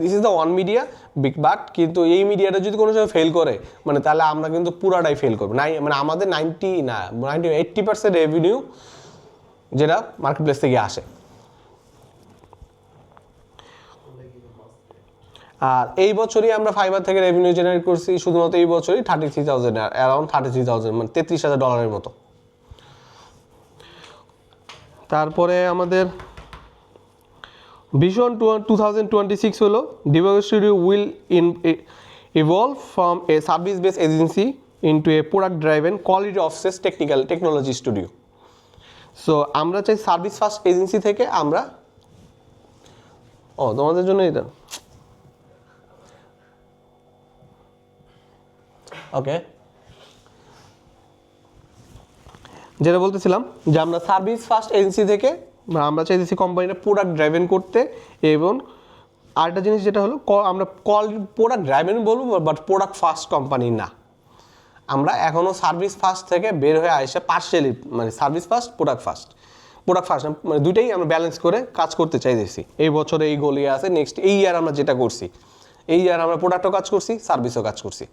this is the one media big, but কিন্তু এই মিডিয়াটা যদি কোনো সময় ফেল করে মানে তাহলে আমরা কিন্তু পুরাটাই ফেল করবো। মানে আমাদের 80% রেভিনিউ যেটা মার্কেট প্লেস থেকে আসে। আর এই বছরই আমরা ফাইবার থেকে রেভিনিউ জেনারেট করছি শুধুমাত্র এই বছরই 33,000, অ্যারাউন্ড 33,000, মানে $33,000 মতো। তারপরে আমাদের ভিশন 2026 হলো device studio will evolve from a service base agency into a product driven quality obsess technology studio. So আমরা চাই সার্ভিস ফার্স্ট এজেন্সি থেকে আমরা তোমাদের জন্য এটা ওকে, যেটা বলতেছিলাম যে আমরা সার্ভিস ফার্স্ট এজেন্সি থেকে আমরা চাইতেছি কোম্পানিটা প্রোডাক্ট ড্রাইভেন করতে, এবং আরেকটা জিনিস যেটা হলো আমরা প্রোডাক্ট ড্রাইভেন বলবো বাট প্রোডাক্ট ফার্স্ট কোম্পানি না, আমরা এখনও সার্ভিস ফার্স্ট থেকে বের হয়ে আসে পার্শিয়ালি, মানে সার্ভিস ফার্স্ট প্রোডাক্ট ফার্স্ট মানে দুইটাই আমরা ব্যালেন্স করে কাজ করতে চাইতেছি। এই বছরে এই গোল আছে, নেক্সট এই ইয়ার আমরা যেটা করছি, এই ইয়ার আমরা প্রোডাক্টও কাজ করছি, সার্ভিসও কাজ করছি,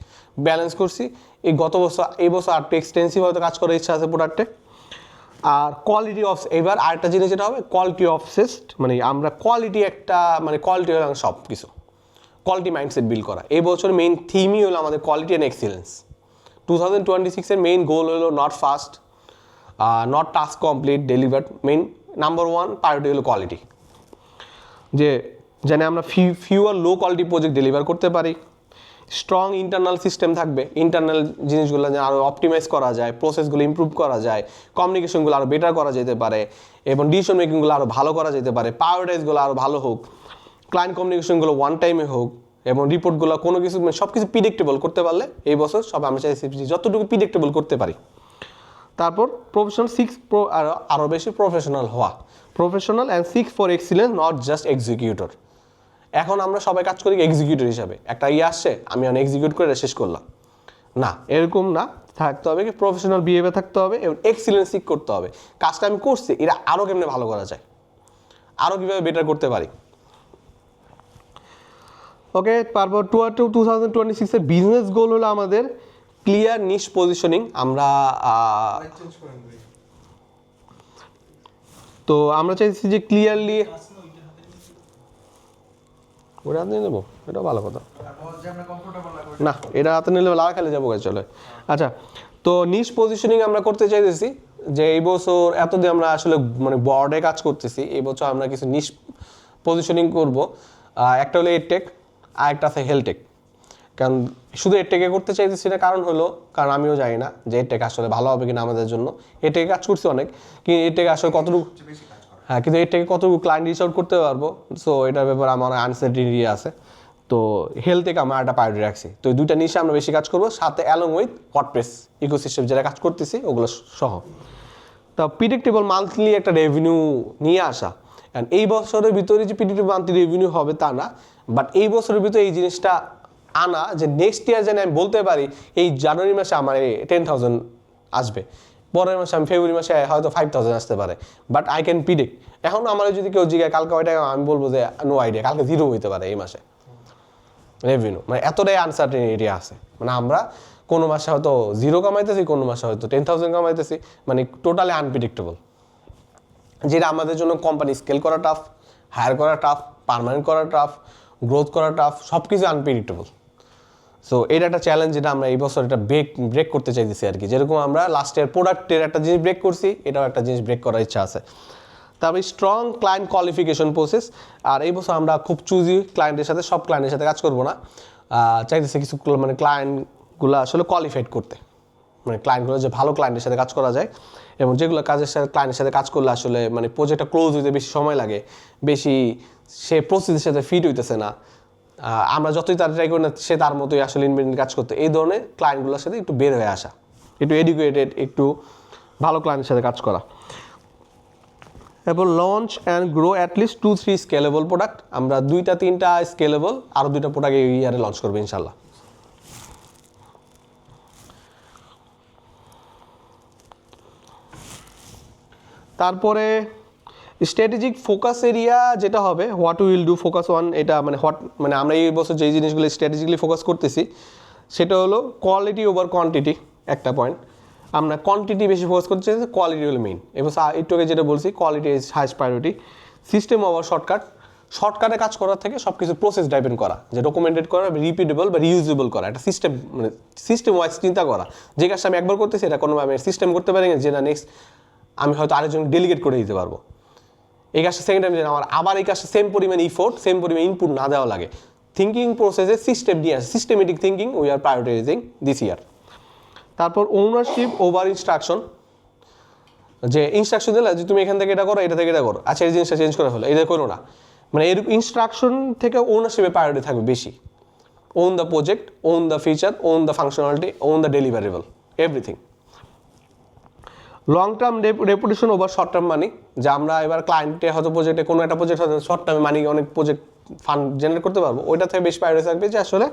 ব্যালেন্স করছি। এই বছর আর একটু এক্সটেন্সিভ হয়তো কাজ করার ইচ্ছা আছে প্রোডাক্টে। আর কোয়ালিটি এবার আরেকটা জিনিস যেটা হবে কোয়ালিটি অবসেসড, মানে আমরা কোয়ালিটি একটা মানে কোয়ালিটি হলো সব কিছু, কোয়ালিটি মাইন্ডসেট বিল্ড করা। এই বছর মেইন থিমই হলো আমাদের কোয়ালিটি অ্যান্ড এক্সিলেন্স। 2026-এর মেইন গোল হলো not fast, not task complete, delivered, main number 1 priority হলো কোয়ালিটি। যে যেন আমরা fewer low quality project deliver করতে পারি। স্ট্রং ইন্টারনাল সিস্টেম থাকবে, ইন্টারনাল জিনিসগুলো যেন আরও অপটিমাইজ করা যায়, প্রসেসগুলো ইমপ্রুভ করা যায়, কমিউনিকেশনগুলো আরও বেটার করা যেতে পারে এবং ডিসিশন মেকিংগুলো আরও ভালো করা যেতে পারে, প্রায়োরিটাইজগুলো আরও ভালো হোক, ক্লায়েন্ট কমিউনিকেশনগুলো ওয়ান টাইমে হোক এবং রিপোর্টগুলো কোনো কিছু মানে সব কিছু প্রিডিক্টেবল করতে পারলে এই বছর সব আমরা চাইছি যতটুকু প্রিডিক্টেবল করতে পারি। তারপর প্রফেশনাল আরও বেশি প্রফেশনাল হওয়া, professional and six for excellence, not just executor. এখন আমরা সবাই কাজ করি এক্সিকিউটর হিসাবে, একটা আসছে আমি এক্সিকিউট করে শেষ করলাম, না এরকম না, থাকতে হবে কি প্রফেশনাল বিহেভিয়ার থাকতে হবে এবং এক্সিলেন্স সিক করতে হবে। কাজটা আমি করছি এটা আরও কেমনে ভালো করা যায়, আরও কীভাবে বেটার করতে পারি। ওকে, তারপর 2026 বিজনেস গোল হলো আমাদের ক্লিয়ার নিশ পজিশনিং। আমরা চেঞ্জ করেন ভাই। তো আমরা চাইছি যে ক্লিয়ারলি ওটা হাতে নিয়ে নেবো, এটাও ভালো কথা যে আমরা কমফোর্টেবল লাগবে না, এটা হাতে নিলে লাল খেলে যাবো চলে। আচ্ছা, তো নিশ পজিশনিং আমরা করতে চাইতেছি যে এই বছর এতদিন আমরা আসলে মানে বর্ডে কাজ করতেছি, এই বছর আমরা কিছু নিশ পজিশনিং করব। একটা হলো এডটেক আর একটা আছে হেলটেক। কারণ শুধু এডটেকে করতে চাইতেছি না, কারণ হলো কারণ আমিও জানি না যে এডটেক আসলে ভালো হবে কিনা আমাদের জন্য। এডটেকে কাজ করছি অনেক, কিন্তু এডটেকে আসলে কতটুকু, বেশি কাজ করে। হ্যাঁ কিন্তু এর থেকে কতটুকু ক্লায়েন্ট রিচ আউট করতে পারবো, সো এটার ব্যাপারে আমার আনসার্টিনিটি আছে। তো হেলথ থেকে আমরা একটা প্রায়োরিটি রাখছি। তো এই দুইটা নিশে আমরা বেশি কাজ করবো, সাথে অ্যালং উইথ ওয়ার্ডপ্রেস ইকোসিস্টেম যেটা কাজ করতেছি ওগুলো সহ। তা প্রিডিক্টেবল মান্থলি একটা রেভিনিউ নিয়ে আসা, অ্যান্ড এই বছরের ভিতরে যে প্রিডিক্টেবল মান্থলি রেভিনিউ হবে তা না, বাট এই বছরের ভিতরে এই জিনিসটা আনা যে নেক্সট ইয়ার যেন আমি বলতে পারি এই জানুয়ারি মাসে আমার 10,000 আসবে, পরের মাসে আমি ফেব্রুয়ারি মাসে হয়তো 5,000 আসতে পারে, বাট আই ক্যান প্রিডিক্ট। এখন আমার যদি কেউ জিজ্ঞাসা কালকে ওইটা, আমি বলবো যে নো আইডিয়া, কালকে 0 হইতে পারে এই মাসে রেভিনিউ, মানে এতটাই আনসার্টেনিটি আছে। মানে আমরা কোনো মাসে হয়তো 0 কামাইতেছি, কোনো মাসে হয়তো 10,000 কামাইতেছি, মানে টোটালি আনপ্রিডিক্টেবল, যেটা আমাদের জন্য কোম্পানি স্কেল করা টাফ, হায়ার করা টাফ, পার্মানেন্ট করা টাফ, গ্রোথ করা টাফ, সব কিছু আনপ্রিডিক্টেবল। সো এটা একটা চ্যালেঞ্জ যেটা আমরা এই বছর এটা ব্রেক করতে চাইতেছি আর কি। যেরকম আমরা লাস্ট ইয়ার প্রোডাক্টের একটা জিনিস ব্রেক করছি, এটাও একটা জিনিস ব্রেক করার ইচ্ছা আছে। তারপরে স্ট্রং ক্লায়েন্ট কোয়ালিফিকেশন প্রসেস। আর এই বছর আমরা খুব চুজি ক্লায়েন্টের সাথে, সব ক্লায়েন্টের সাথে কাজ করবো না, চাইতেছি কিছু মানে ক্লায়েন্টগুলো আসলে কোয়ালিফাইড করতে, মানে ক্লায়েন্টগুলো যে ভালো ক্লায়েন্টের সাথে কাজ করা যায় এবং যেগুলো কাজের সাথে ক্লায়েন্টের সাথে কাজ করলে আসলে মানে প্রজেক্টটা ক্লোজ হইতে বেশি সময় লাগে, বেশি সে প্রসেসের সাথে ফিট হইতেছে না, আমরা যতই তার ট্রাই করি না সে তার মতোই আসলে ইনভেন্ট কাজ করতে, এই ধরনের ক্লায়েন্টগুলোর সাথে একটু বের হয়ে আসা, একটু এডুকেটেড, একটু ভালো ক্লায়েন্টের সাথে কাজ করা। এরপর launch and grow at least 2-3 scalable product. আমরা 2-3টা স্কেলেবল আরও 2টা প্রোডাক্ট এই ইয়ারে লঞ্চ করবো ইনশাল্লাহ। তারপরে স্ট্র্যাটেজিক ফোকাস এরিয়া যেটা হবে, what will do focus on, এটা মানে আমরা এই বছর যেই জিনিসগুলো স্ট্র্যাটেজিক্যালি ফোকাস করতেছি সেটা হলো কোয়ালিটি ওভার কোয়ান্টিটি। একটা পয়েন্ট, আমরা কোয়ান্টিটি বেশি ফোকাস করতে চাই, কোয়ালিটি হলো মেইন। এবার একটু আগে যেটা বলছি, quality is highest priority. System over শর্টকাটে কাজ করার থেকে সব কিছু প্রসেস ড্রাইভেন করা, যে ডকুমেন্টেড করা, রিপিটেবল বা রিউজেবল করা, একটা সিস্টেম মানে সিস্টেম ওয়াইজ চিন্তা করা, যে কাজটা আমি একবার করতেছি এটা কোনো আমি সিস্টেম করতে পারি না, যে না নেক্সট আমি হয়তো আরেকজন ডেলিগেট করে দিতে পারবো। এই কাজটা সেকেন্ড টাইম যেন আমার আবার এই কাজটা সেম পরিমাণ ইফোর্ট, সেম পরিমাণ ইনপুট না দেওয়া লাগে। থিঙ্কিং প্রসেসে সিস্টেম নিয়ে আসে, systematic thinking we are prioritising this ইয়ার। তারপর ওনারশিপ ওভার ইনস্ট্রাকশন, যে ইনস্ট্রাকশন দিলে যে তুমি এখান থেকে এটা করো, এটা থেকে এটা করো, আচ্ছা এই জিনিসটা চেঞ্জ করে ফেলো, এটা করো না, মানে এর ইনস্ট্রাকশন থেকে ওনারশিপের প্রায়োরিটি থাকবে বেশি। Own the project, own the feature, own the functionality, own the deliverable, everything. Long term reputation over short term money, যে আমরা এবার ক্লায়েন্টে হয়তো প্রজেক্টে কোনো একটা প্রজেক্ট হয়তো শর্ট টার্মে মানি অনেক প্রজেক্ট ফান্ড জেনারেট করতে পারবো, ওইটা থেকে বেশি প্রায়োরিটি থাকবে যে আসলে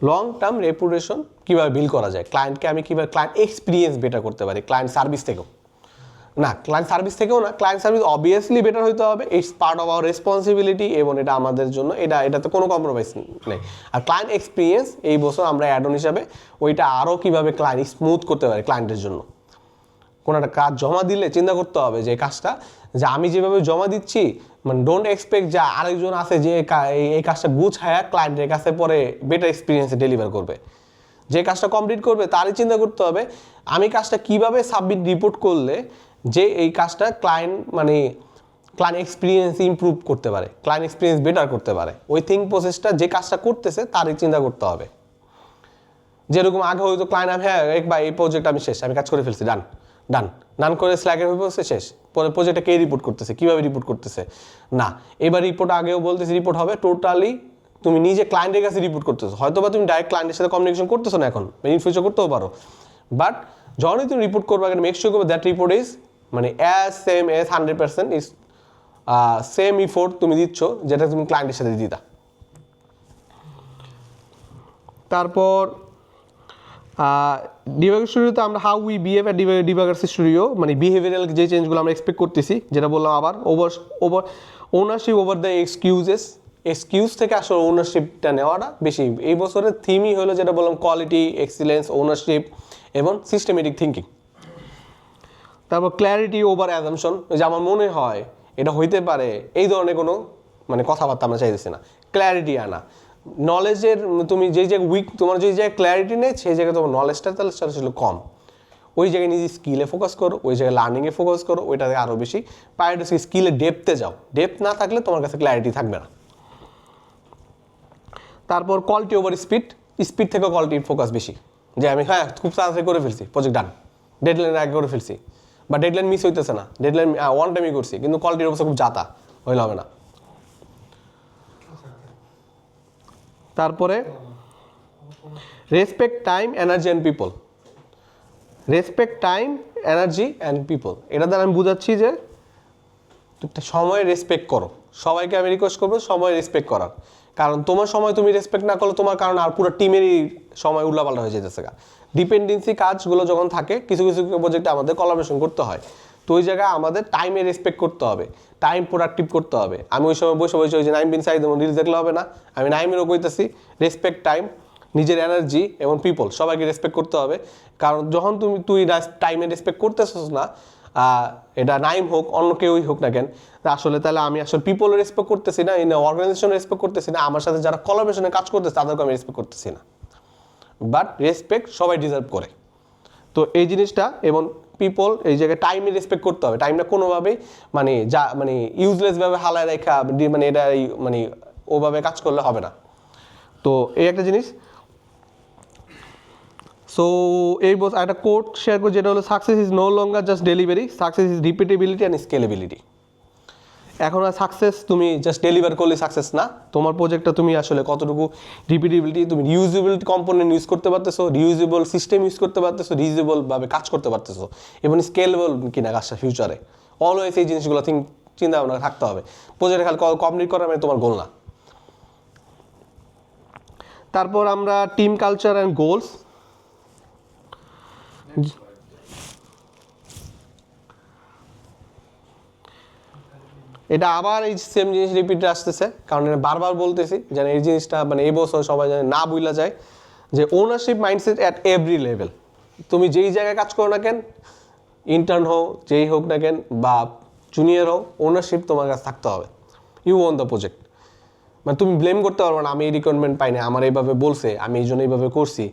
লং টার্ম রেপুটেশন কীভাবে বিল্ড করা যায়, ক্লায়েন্টকে আমি কীভাবে ক্লায়েন্ট এক্সপিরিয়েন্স বেটার করতে পারি, ক্লায়েন্ট সার্ভিস থেকেও না, ক্লায়েন্ট সার্ভিস থেকেও না, ক্লায়েন্ট সার্ভিস অবভিয়াসলি বেটার হইতে হবে, it's part of our responsibility এবং এটা আমাদের জন্য, এটাতে কোনো কম্প্রোমাইজ নেই। আর ক্লায়েন্ট এক্সপিরিয়েন্স এই বছর আমরা অ্যাড অন হিসাবে ওইটা আরও কীভাবে ক্লায়েন্ট স্মুথ করতে পারি ক্লায়েন্টের জন্য। কোনো একটা কাজ জমা দিলে চিন্তা করতে হবে যে কাজটা যে আমি যেভাবে জমা দিচ্ছি, মানে ডোন্ট এক্সপেক্ট যে আরেকজন আছে যে এই কাজটা গুছায়া ক্লায়েন্টের কাছে পরে বেটার এক্সপিরিয়েন্সে ডেলিভার করবে। যে কাজটা কমপ্লিট করবে তারই চিন্তা করতে হবে আমি কাজটা কিভাবে সাবমিট রিপোর্ট করলে যে এই কাজটা ক্লায়েন্ট মানে ক্লায়েন্ট এক্সপিরিয়েন্স ইমপ্রুভ করতে পারে, ক্লায়েন্ট এক্সপিরিয়েন্স বেটার করতে পারে। ওই থিঙ্ক প্রসেসটা যে কাজটা করতেছে তারই চিন্তা করতে হবে। যেরকম আগে হয়তো ক্লায়েন্ট আমি হ্যাঁ একবার এই প্রজেক্ট আমি শেষ, আমি কাজ করে ফেলছি, ডান ডান ডান করে স্ল্যাকের হয়ে পড়ছে শেষ, পরে প্রজেক্টটা কে রিপোর্ট করতেছে, কীভাবে রিপোর্ট করতেছে, না এবার রিপোর্ট আগেও বলতেছি রিপোর্ট হবে টোটালি তুমি নিজে ক্লায়েন্টের কাছে রিপোর্ট করতেছো। হয়তো বা তুমি ডাইরেক্ট ক্লায়েন্টের সাথে কমিউনিকেশন করতেছো না এখন, ইন ফিউচার করতেও পারো, বাট যখনই তুমি রিপোর্ট করবে আগে মেক শিওর করবে দ্যাট রিপোর্ট ইজ মানে as same as 100% is same effort তুমি দিচ্ছ যেটা তুমি ক্লায়েন্টের সাথে দিতা। তারপর ডিবাগার স্টুডিওতে আমরা how we behave at debugger studio মানে বিহেভিয়ারাল যে চেঞ্জগুলো আমরা এক্সপেক্ট করতেছি, যেটা বললাম আবার ওনারশিপ ওভার দ্য এক্সকিউজ থেকে আসলে ওনারশিপটা নেওয়াটা বেশি। এই বছরের থিমই হলো যেটা বললাম কোয়ালিটি, এক্সিলেন্স, ওনারশিপ এবং সিস্টেমেটিক থিঙ্কিং। তারপর ক্ল্যারিটি ওভার অ্যাজামশন, যে আমার মনে হয় এটা হইতে পারে, এই ধরনের কোনো মানে কথাবার্তা আমরা চাইতেছি না, ক্ল্যারিটি আনা। নলেজের তুমি যেই জায়গায় উইক, তোমার যেই জায়গায় ক্ল্যারিটি নেই সেই জায়গায় তোমার নলেজটা তাহলে আসলে কম, ওই জায়গায় নিজে স্কিলে ফোকাস করো, ওই জায়গায় লার্নিংয়ে ফোকাস করো, ওইটাতে আরও বেশি প্রায়োরিটি স্কিলে ডেপথে যাও। ডেপথ না থাকলে তোমার কাছে ক্ল্যারিটি থাকবে না। তারপর কোয়ালিটি ওভার স্পিড, স্পিড থেকে কোয়ালিটির ফোকাস বেশি, যে আমি হ্যাঁ খুব তাড়াতাড়ি করে ফেলছি, প্রজেক্ট ডান, ডেডলাইনের আগে করে ফেলছি, বা ডেডলাইন মিস হইতেছে না, ডেডলাইন ওয়ান টাইমই করছি, কিন্তু কোয়ালিটির অবস্থা খুব জাতা, হইলে হবে না। তারপরে respect time, energy and people. Respect time, energy and people, এটা দ্বারা আমি বুঝাচ্ছি যে সময় রেসপেক্ট করো। সবাইকে আমি রিকোয়েস্ট করবো সময় রেসপেক্ট করার, কারণ তোমার সময় তুমি রেসপেক্ট না করলে তোমার কারণ আর পুরো টিমেরই সময় উল্লাপাল্টা হয়ে যেতেছে। ডিপেন্ডেন্সি কাজগুলো যখন থাকে কিছু কিছু প্রজেক্টে আমাদের কোলাবোরেশন করতে হয়, তো ওই জায়গায় আমাদের টাইমে রেসপেক্ট করতে হবে, টাইম প্রোডাক্টিভ করতে হবে। আমি ওই সময় বসে বসে ওই যে নাইম বিন সাইদ রিলস দেখলে হবে না, আমি নাইমেরও কইতেছি রেসপেক্ট টাইম, নিজের এনার্জি এবং পিপল সবাইকে রেসপেক্ট করতে হবে। কারণ যখন তুই টাইমে রেসপেক্ট করতেছিস না, এটা নাইম হোক অন্য কেউই হোক না কেন, আসলে তাহলে আমি আসলে পিপলের রেসপেক্ট করতেছি না, ইন অর্গানাইজেশন রেসপেক্ট করতেছি না, আমার সাথে যারা কোলাবোরেশনে কাজ করতেছে তাদেরকে আমি রেসপেক্ট করতেছি না। বাট রেসপেক্ট সবাই ডিজার্ভ করে, তো এই জিনিসটা এবং পিপল এই জায়গায় টাইমে রেসপেক্ট করতে হবে। টাইমটা কোনোভাবেই মানে ইউজলেসভাবে হালায় রেখা মানে এটা মানে ওভাবে কাজ করলে হবে না। তো এই একটা জিনিস। সো এই একটা কোট শেয়ার করে, যেটা হলো success is no longer just delivery, success is repeatability and scalability. এখন আর সাকসেস তুমি জাস্ট ডেলিভার করলে সাকসেস না, তোমার প্রজেক্টটা তুমি আসলে কতটুকু রিপিটেবিলিটি, তুমি রিউজেবিলিটি কম্পোনেন্ট ইউজ করতে পারতেছো, রিউজেবল সিস্টেম ইউজ করতে পারতেছো, রিউজেবলভাবে কাজ করতে পারতেছো এবং স্কেলেবল কিনা কাজটা ফিউচারে। অলওয়েজ এই জিনিসগুলো চিন্তা ভাবনা থাকতে হবে। প্রজেক্টে খালি কমপ্লিট করা মানে তোমার গোল না। তারপর আমরা টিম কালচার অ্যান্ড গোলস। এটা আবার এই সেম জিনিস রিপিটে আসতেছে, কারণ এটা বারবার বলতেছি যেন এই জিনিসটা মানে এই বছর সবাই যেন না ভুলা যায় যে ownership mindset at every level. তুমি যেই জায়গায় কাজ করো না কেন, ইন্টার্ন হোক যেই হোক না কেন বা জুনিয়র হোক, ওনারশিপ তোমার কাছে থাকতে হবে। ইউ ওন দ্য প্রজেক্ট, মানে তুমি ব্লেম করতে পারবে না আমি এই রিকোয়ারমেন্ট পাইনি, আমার এইভাবে বলছে আমি এই জন্য এইভাবে করছি,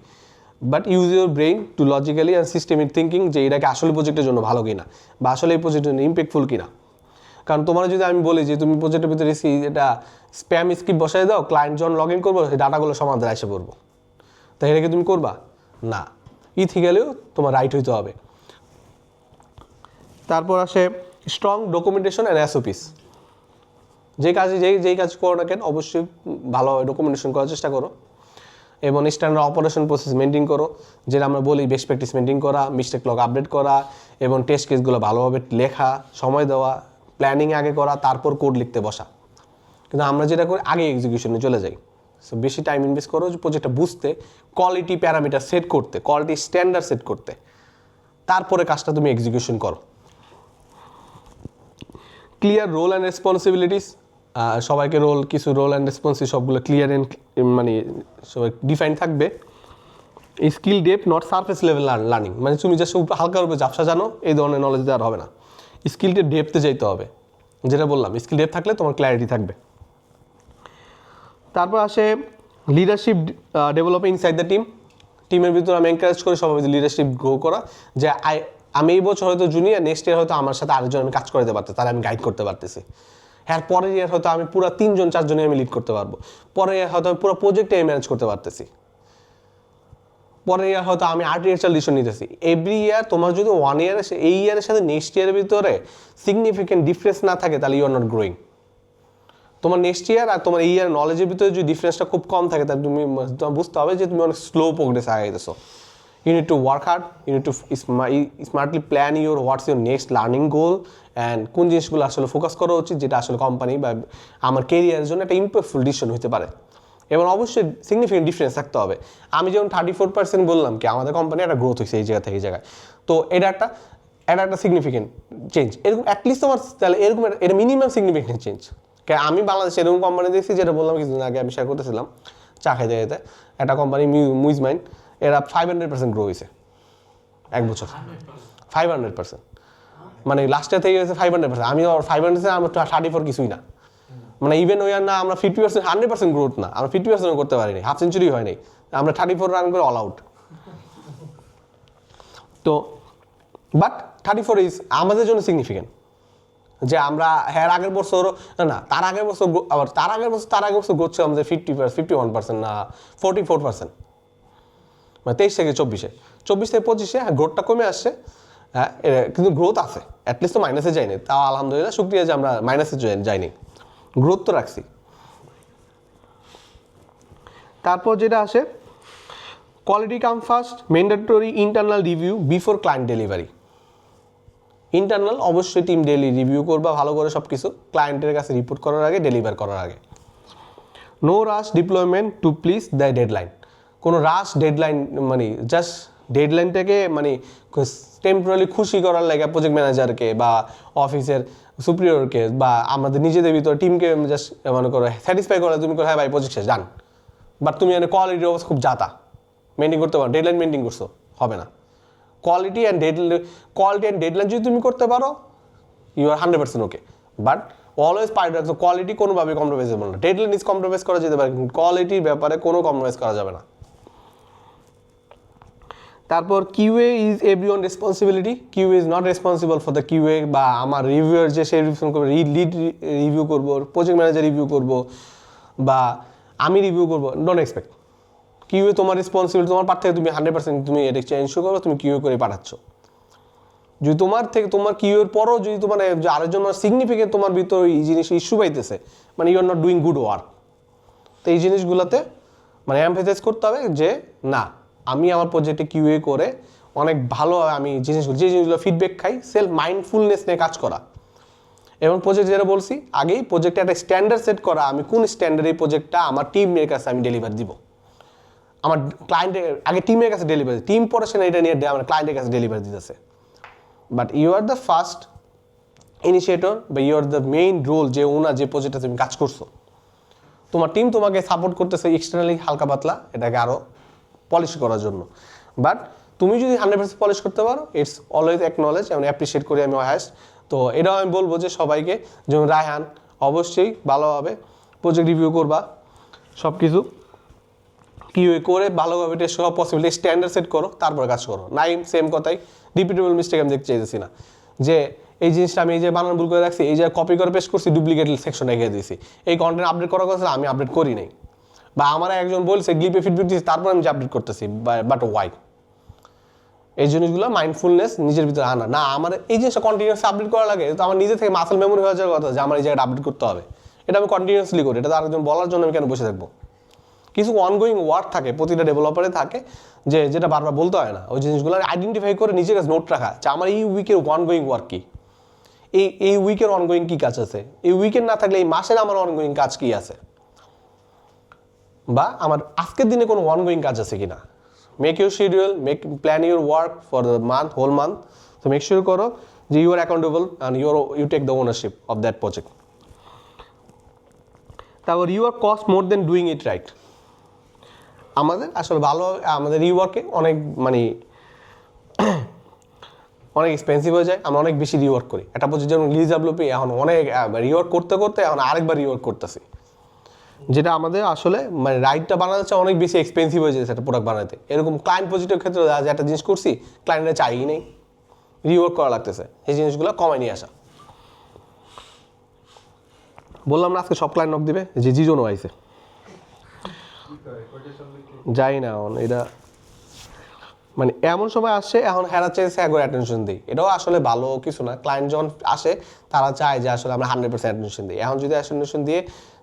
but use your brain to logically and systemic thinking যে এটাকে আসলে প্রজেক্টের জন্য ভালো কিনা বা আসলে এই প্রজেক্টের জন্য ইম্প্যাক্টফুল কিনা। কারণ তোমার যদি আমি বলি যে তুমি প্রজেক্টের ভিতরে এটা স্প্যাম স্ক্রিপ্ট বসাই দাও, ক্লায়েন্ট যখন লগ ইন করবো সেই ডাটাগুলো সমাধান এসে পড়বো, তাই এটাকে তুমি করবা না। ইথিক্যালিও তোমার রাইট হইতে হবে। তারপর আসে স্ট্রং ডকুমেন্টেশন অ্যান্ড এসওপিস। যে কাজে যেই কাজ করো না কেন অবশ্যই ভালো ডকুমেন্টেশন করার চেষ্টা করো এবং স্ট্যান্ডার্ড অপারেশন প্রসেস মেনটেন করো, যেটা আমরা বলি বেস্ট প্র্যাকটিস মেনটেন করা, মিস্টেক লগ আপডেট করা এবং টেস্ট কেসগুলো ভালোভাবে লেখা, সময় দেওয়া, প্ল্যানিং আগে করা, তারপর কোড লিখতে বসা। কিন্তু আমরা যেটা করি আগে এক্সিকিউশনে চলে যাই। সো বেশি টাইম ইনভেস্ট করো যে প্রজেক্টটা বুঝতে, কোয়ালিটি প্যারামিটার সেট করতে, কোয়ালিটি স্ট্যান্ডার্ড সেট করতে, তারপরে কাজটা তুমি এক্সিকিউশন করো। ক্লিয়ার রোল অ্যান্ড রেসপন্সিবিলিটিস, সবাইকে কিছু রোল অ্যান্ড রেসপন্সিবিলিটি সবগুলো ক্লিয়ার অ্যান্ড মানে সবাই ডিফাইন থাকবে। Skill deep not surface level learning, মানে তুমি জাস্ট হালকার উপরে ঝাপসা জানো এই ধরনের নলেজ দেওয়ার হবে না, স্কিলটা ডেপতে যাইতে হবে। যেটা বললাম স্কিল ডেপ থাকলে তোমার ক্ল্যারিটি থাকবে। তারপর আসে leadership develop inside the team. টিমের ভিতরে আমি এনকারেজ করি সবাই লিডারশিপ গ্রো করা, যে আমি এই বছর হয়তো জুনিয়র, নেক্সট ইয়ার হয়তো আমার সাথে আরেকজন আমি কাজ করতে পারতেছি, তাহলে আমি গাইড করতে পারতেছি। হ্যাঁ, পরের ইয়ার হয়তো আমি পুরো 3-4জনে আমি লিড করতে পারবো। পরের ইয়ার হয়তো আমি পুরো প্রজেক্টে ম্যানেজ করতে পারতেছি। পরের ইয়ার হয়তো আমি আর্টিফিশিয়াল ডিসিশন নিতেছি। এভরি ইয়ার তোমার যদি 1 ইয়ারে এই ইয়ারের সাথে নেক্সট ইয়ারের ভিতরে সিগনিফিকেন্ট ডিফারেন্স না থাকে, তাহলে ইউ আর নট গ্রোয়িং। তোমার নেক্সট ইয়ার আর তোমার এই ইয়ার নলেজের ভিতরে যদি ডিফারেন্সটা খুব কম থাকে, তাহলে তুমি তোমার বুঝতে হবে যে তুমি অনেক স্লো প্রোগ্রেস আগাইতেছো। You need to work hard, you need to smartly plan what's your next learning goal and কোন জিনিসগুলো আসলে ফোকাস করা উচিত, যেটা আসলে কোম্পানি বা আমার কেরিয়ারের জন্য একটা ইম্প্যাক্টফুল ডিসিশন হতে পারে। এবং অবশ্যই সিগনিফিকেন্ট ডিফারেন্স থাকতে হবে। আমি যেমন 34% বললাম কি আমাদের কোম্পানি একটা গ্রোথ হয়েছে এই জায়গা থেকে এই জায়গায়, তো এটা একটা সিগনিফিকেন্ট চেঞ্জ। এরকম অ্যাটলিস্ট তোমার তাহলে এরকম এটা মিনিমাম সিগনিফিকেন্ট চেঞ্জ। আমি বাংলাদেশে এরকম কোম্পানি দেখছি, যেটা বললাম কিছুদিন আগে আমি শেয়ার করতেছিলাম চা খাইতে খাইতে, একটা কোম্পানি মুইজমাইন্ড, এরা 500% গ্রো হয়েছে এক বছর, 500%। মানে লাস্ট ইয়ার থেকে হয়েছে 500%। আমি 500 আমার 34 কিছুই না, মানে ইভেন ওই আর না আমরা 50% 100% গ্রোথ না, আমরা 50% করতে পারিনি, হাফ সেঞ্চুরি হয় নাই, আমরা 34 রান করে অল আউট। তো বাট 34 ইজ আমাদের জন্য সিগনিফিকেন্ট, যে আমরা হ্যাঁ আগের বছর না তার আগের বছর আবার তার আগের বছর গ্রোথ ছিল আমাদের 51% না 44%, মানে 23 থেকে 24 থেকে 25 হ্যাঁ গ্রোথটা কমে আসছে। হ্যাঁ কিন্তু গ্রোথ আছে, অ্যাটলিস্ট তো মাইনাসে যায়নি, তাও আলহামদুলিল্লাহ শুক্রিয়া যে আমরা মাইনাসে যাইনি, গ্রোথ তো রাখছি। তারপর যেটা আসে quality come first, mandatory internal review before client delivery. Internal অবশ্যই টিম ডেলি রিভিউ করবা ভালো করে সব কিছু, ক্লায়েন্টের কাছে রিপোর্ট করার আগে, ডেলিভার করার আগে। No rush deployment to please the deadline. কোনো রাশ ডেডলাইন মানে জাস্ট ডেডলাইনটাকে মানে টেম্পোরারি খুশি করার লাগে প্রজেক্ট ম্যানেজারকে বা অফিসের সুপিরিয়রকে বা আমাদের নিজেদের ভিতরে টিমকে জাস্ট মনে করো স্যাটিসফাই করে তুমি করো হ্যাঁ ভাই প্রজেক্ট শেষ ডান, বাট তুমি মানে কোয়ালিটির অবস্থা খুব জাতা মেনটেন করতে পারো, ডেডলাইন মেনটেন করছো হবে না। কোয়ালিটি অ্যান্ড ডেডলাইন যদি তুমি করতে পারো you are 100% okay, but always part রাখছো কোয়ালিটি কোনোভাবে কম্প্রোমাইজেবল না। ডেডলাইন ইজ কম্প্রোমাইজ করা যেতে পারে, কিন্তু কোয়ালিটির ব্যাপারে কোনো কম্প্রোমাইজ করা যাবে না। তারপর QA is everyone responsibility, QA is not responsible for the QA, বা আমার রিভিউয়ার যে সে রিভিউ করবে, লিড রিভিউ করবো, প্রজেক্ট ম্যানেজার রিভিউ করবো বা আমি রিভিউ করবো, ডোন্ট এক্সপেক্ট। কিউএ তোমার রেসপন্সিবিলিটি, তোমার পার থেকে তুমি 100% তুমি এটা চেঞ্জ করো, তুমি কিউএ করে পাঠাচ্ছ। যদি তোমার কিউএর পরও যদি তোমার আরেকজন সিগনিফিকেন্ট তোমার ভিতরে এই জিনিস ইস্যু পাইতেছে, মানে you are not doing good work, তো এই জিনিসগুলোতে মানে এমফেসাইজ করতে হবে যে না আমি আমার প্রজেক্টে কিউএ করে অনেক ভালো আমি যে জিনিসগুলো ফিডব্যাক খাই, সেলফ মাইন্ডফুলনেস নিয়ে কাজ করা। এবং প্রজেক্ট যেটা বলছি আগেই, প্রজেক্টে একটা স্ট্যান্ডার্ড সেট করা, আমি কোন স্ট্যান্ডার্ড এই প্রজেক্টটা আমার টিমের কাছে আমি ডেলিভার দিব, আমার ক্লায়েন্টের আগে টিমের কাছে ডেলিভারি, টিম পরে সে এটা নিয়ে আমার ক্লায়েন্টের কাছে ডেলিভারি দিতেছে। But you are the first initiator বা you are the main role, যে ওনার যে প্রজেক্টটা তুমি কাজ করছো, তোমার টিম তোমাকে সাপোর্ট করতেছে এক্সটার্নালি হালকা পাতলা এটাকে আরও পলিশ করার জন্য। বাট তুমি যদি 100% পলিশ করতে পারো, ইটস অলওয়েজ অ্যাকনলেজ এবং অ্যাপ্রিসিয়েট করি আমি হায়েস্ট। তো এটাও আমি বলবো যে সবাইকে, যেমন রায়হান অবশ্যই ভালোভাবে প্রজেক্ট রিভিউ করবা, সব কিছু কিউএ করে ভালোভাবে টেস্ট করা পসিবল, স্ট্যান্ডার্ড সেট করো, তারপর কাজ করো। নাইম সেম কথাই, রিপিটেবল মিস্টেক আমি দেখতে চাইতেছি না, যে এই জিনিসটা আমি এই যে বানান ভুল করে রাখছি, এই যে কপি করে পেস্ট করছি, ডুপ্লিকেট সেকশন রেখে দিয়েছি, এই কন্টেন্ট আপডেট করার কথা আমি আপডেট করি নাই, বা আমার একজন বলছে গ্লিপে ফিডব্যাক দিয়েছি তারপর আমি যে আপডেট করতেছি, বাট ওয়াই? এই জিনিসগুলো মাইন্ডফুলনেস নিজের ভিতরে আনা না, আমার এই জিনিসটা কন্টিনিউয়াসলি আপডেট করা লাগে, তো আমার নিজে থেকে মাসেল মেমোরি হয়ে যাওয়ার কথা যে আমার এই জায়গাটা আপডেট করতে হবে, এটা আমি কন্টিনিউয়াসলি করি, এটা তো আরেকজন বলার জন্য আমি কেন বসে থাকবো? কিছু অনগোয়িং ওয়ার্ক থাকে প্রতিটা ডেভেলপারে থাকে, যেটা বারবার বলতে হয় না, ওই জিনিসগুলো আইডেন্টিফাই করে নিজের কাছে নোট রাখা, যে আমার এই উইকের অনগোয়িং ওয়ার্ক কী, এই উইকের অনগোয়িং কী কাজ আছে, এই উইকের না থাকলে এই মাসের আমার অনগোয়িং কাজ কী আছে, বা আমার আজকের দিনে কোনো অনগোয়িং কাজ আছে কিনা। Make your schedule, plan your work for the month, whole month, তো মেক শিওর করো যে you are accountable and you take the ownership of that project. তারপর you are cost more than doing it right. আমাদের আসলে ভালো, আমাদের রিওয়ার্কে অনেক মানে অনেক এক্সপেন্সিভ হয়ে যায়, আমরা অনেক বেশি রিওয়ার্ক করি। একটা প্রজেক্ট যেমন লিজাবলোপি এখন অনেক রিওয়ার্ক করতে করতে এখন আরেকবার রিওয়ার্ক করতেছি, যেটা আমাদের আসলে মানে রাইটটা বানাতে চাই অনেক বেশি এক্সপেন্সিভ হয়ে যায় সেটা প্রোডাক্ট বানাতে। এরকম ক্লায়েন্ট প্রজেক্টের ক্ষেত্রে একটা জিনিস করছি, ক্লায়েন্টরা চাইই নেই, রিওয়ার্ক করা লাগতেছে, এই জিনিসগুলো কমায় নিয়ে আসা। বললাম না আজকে সব ক্লায়েন্ট নক দিবে, যে জিজনও আইছে, যাই না এটা মানে এমন সময় আসছে এখন হেরা চাইছে একবার অ্যাটেনশন দিই, এটাও আসলে ভালো কিছু না। ক্লায়েন্ট যখন আসে তারা চায় যে আসলে আমরা 100% অ্যাটেনশন দিই। এখন যদি অ্যাটেনশন দিয়ে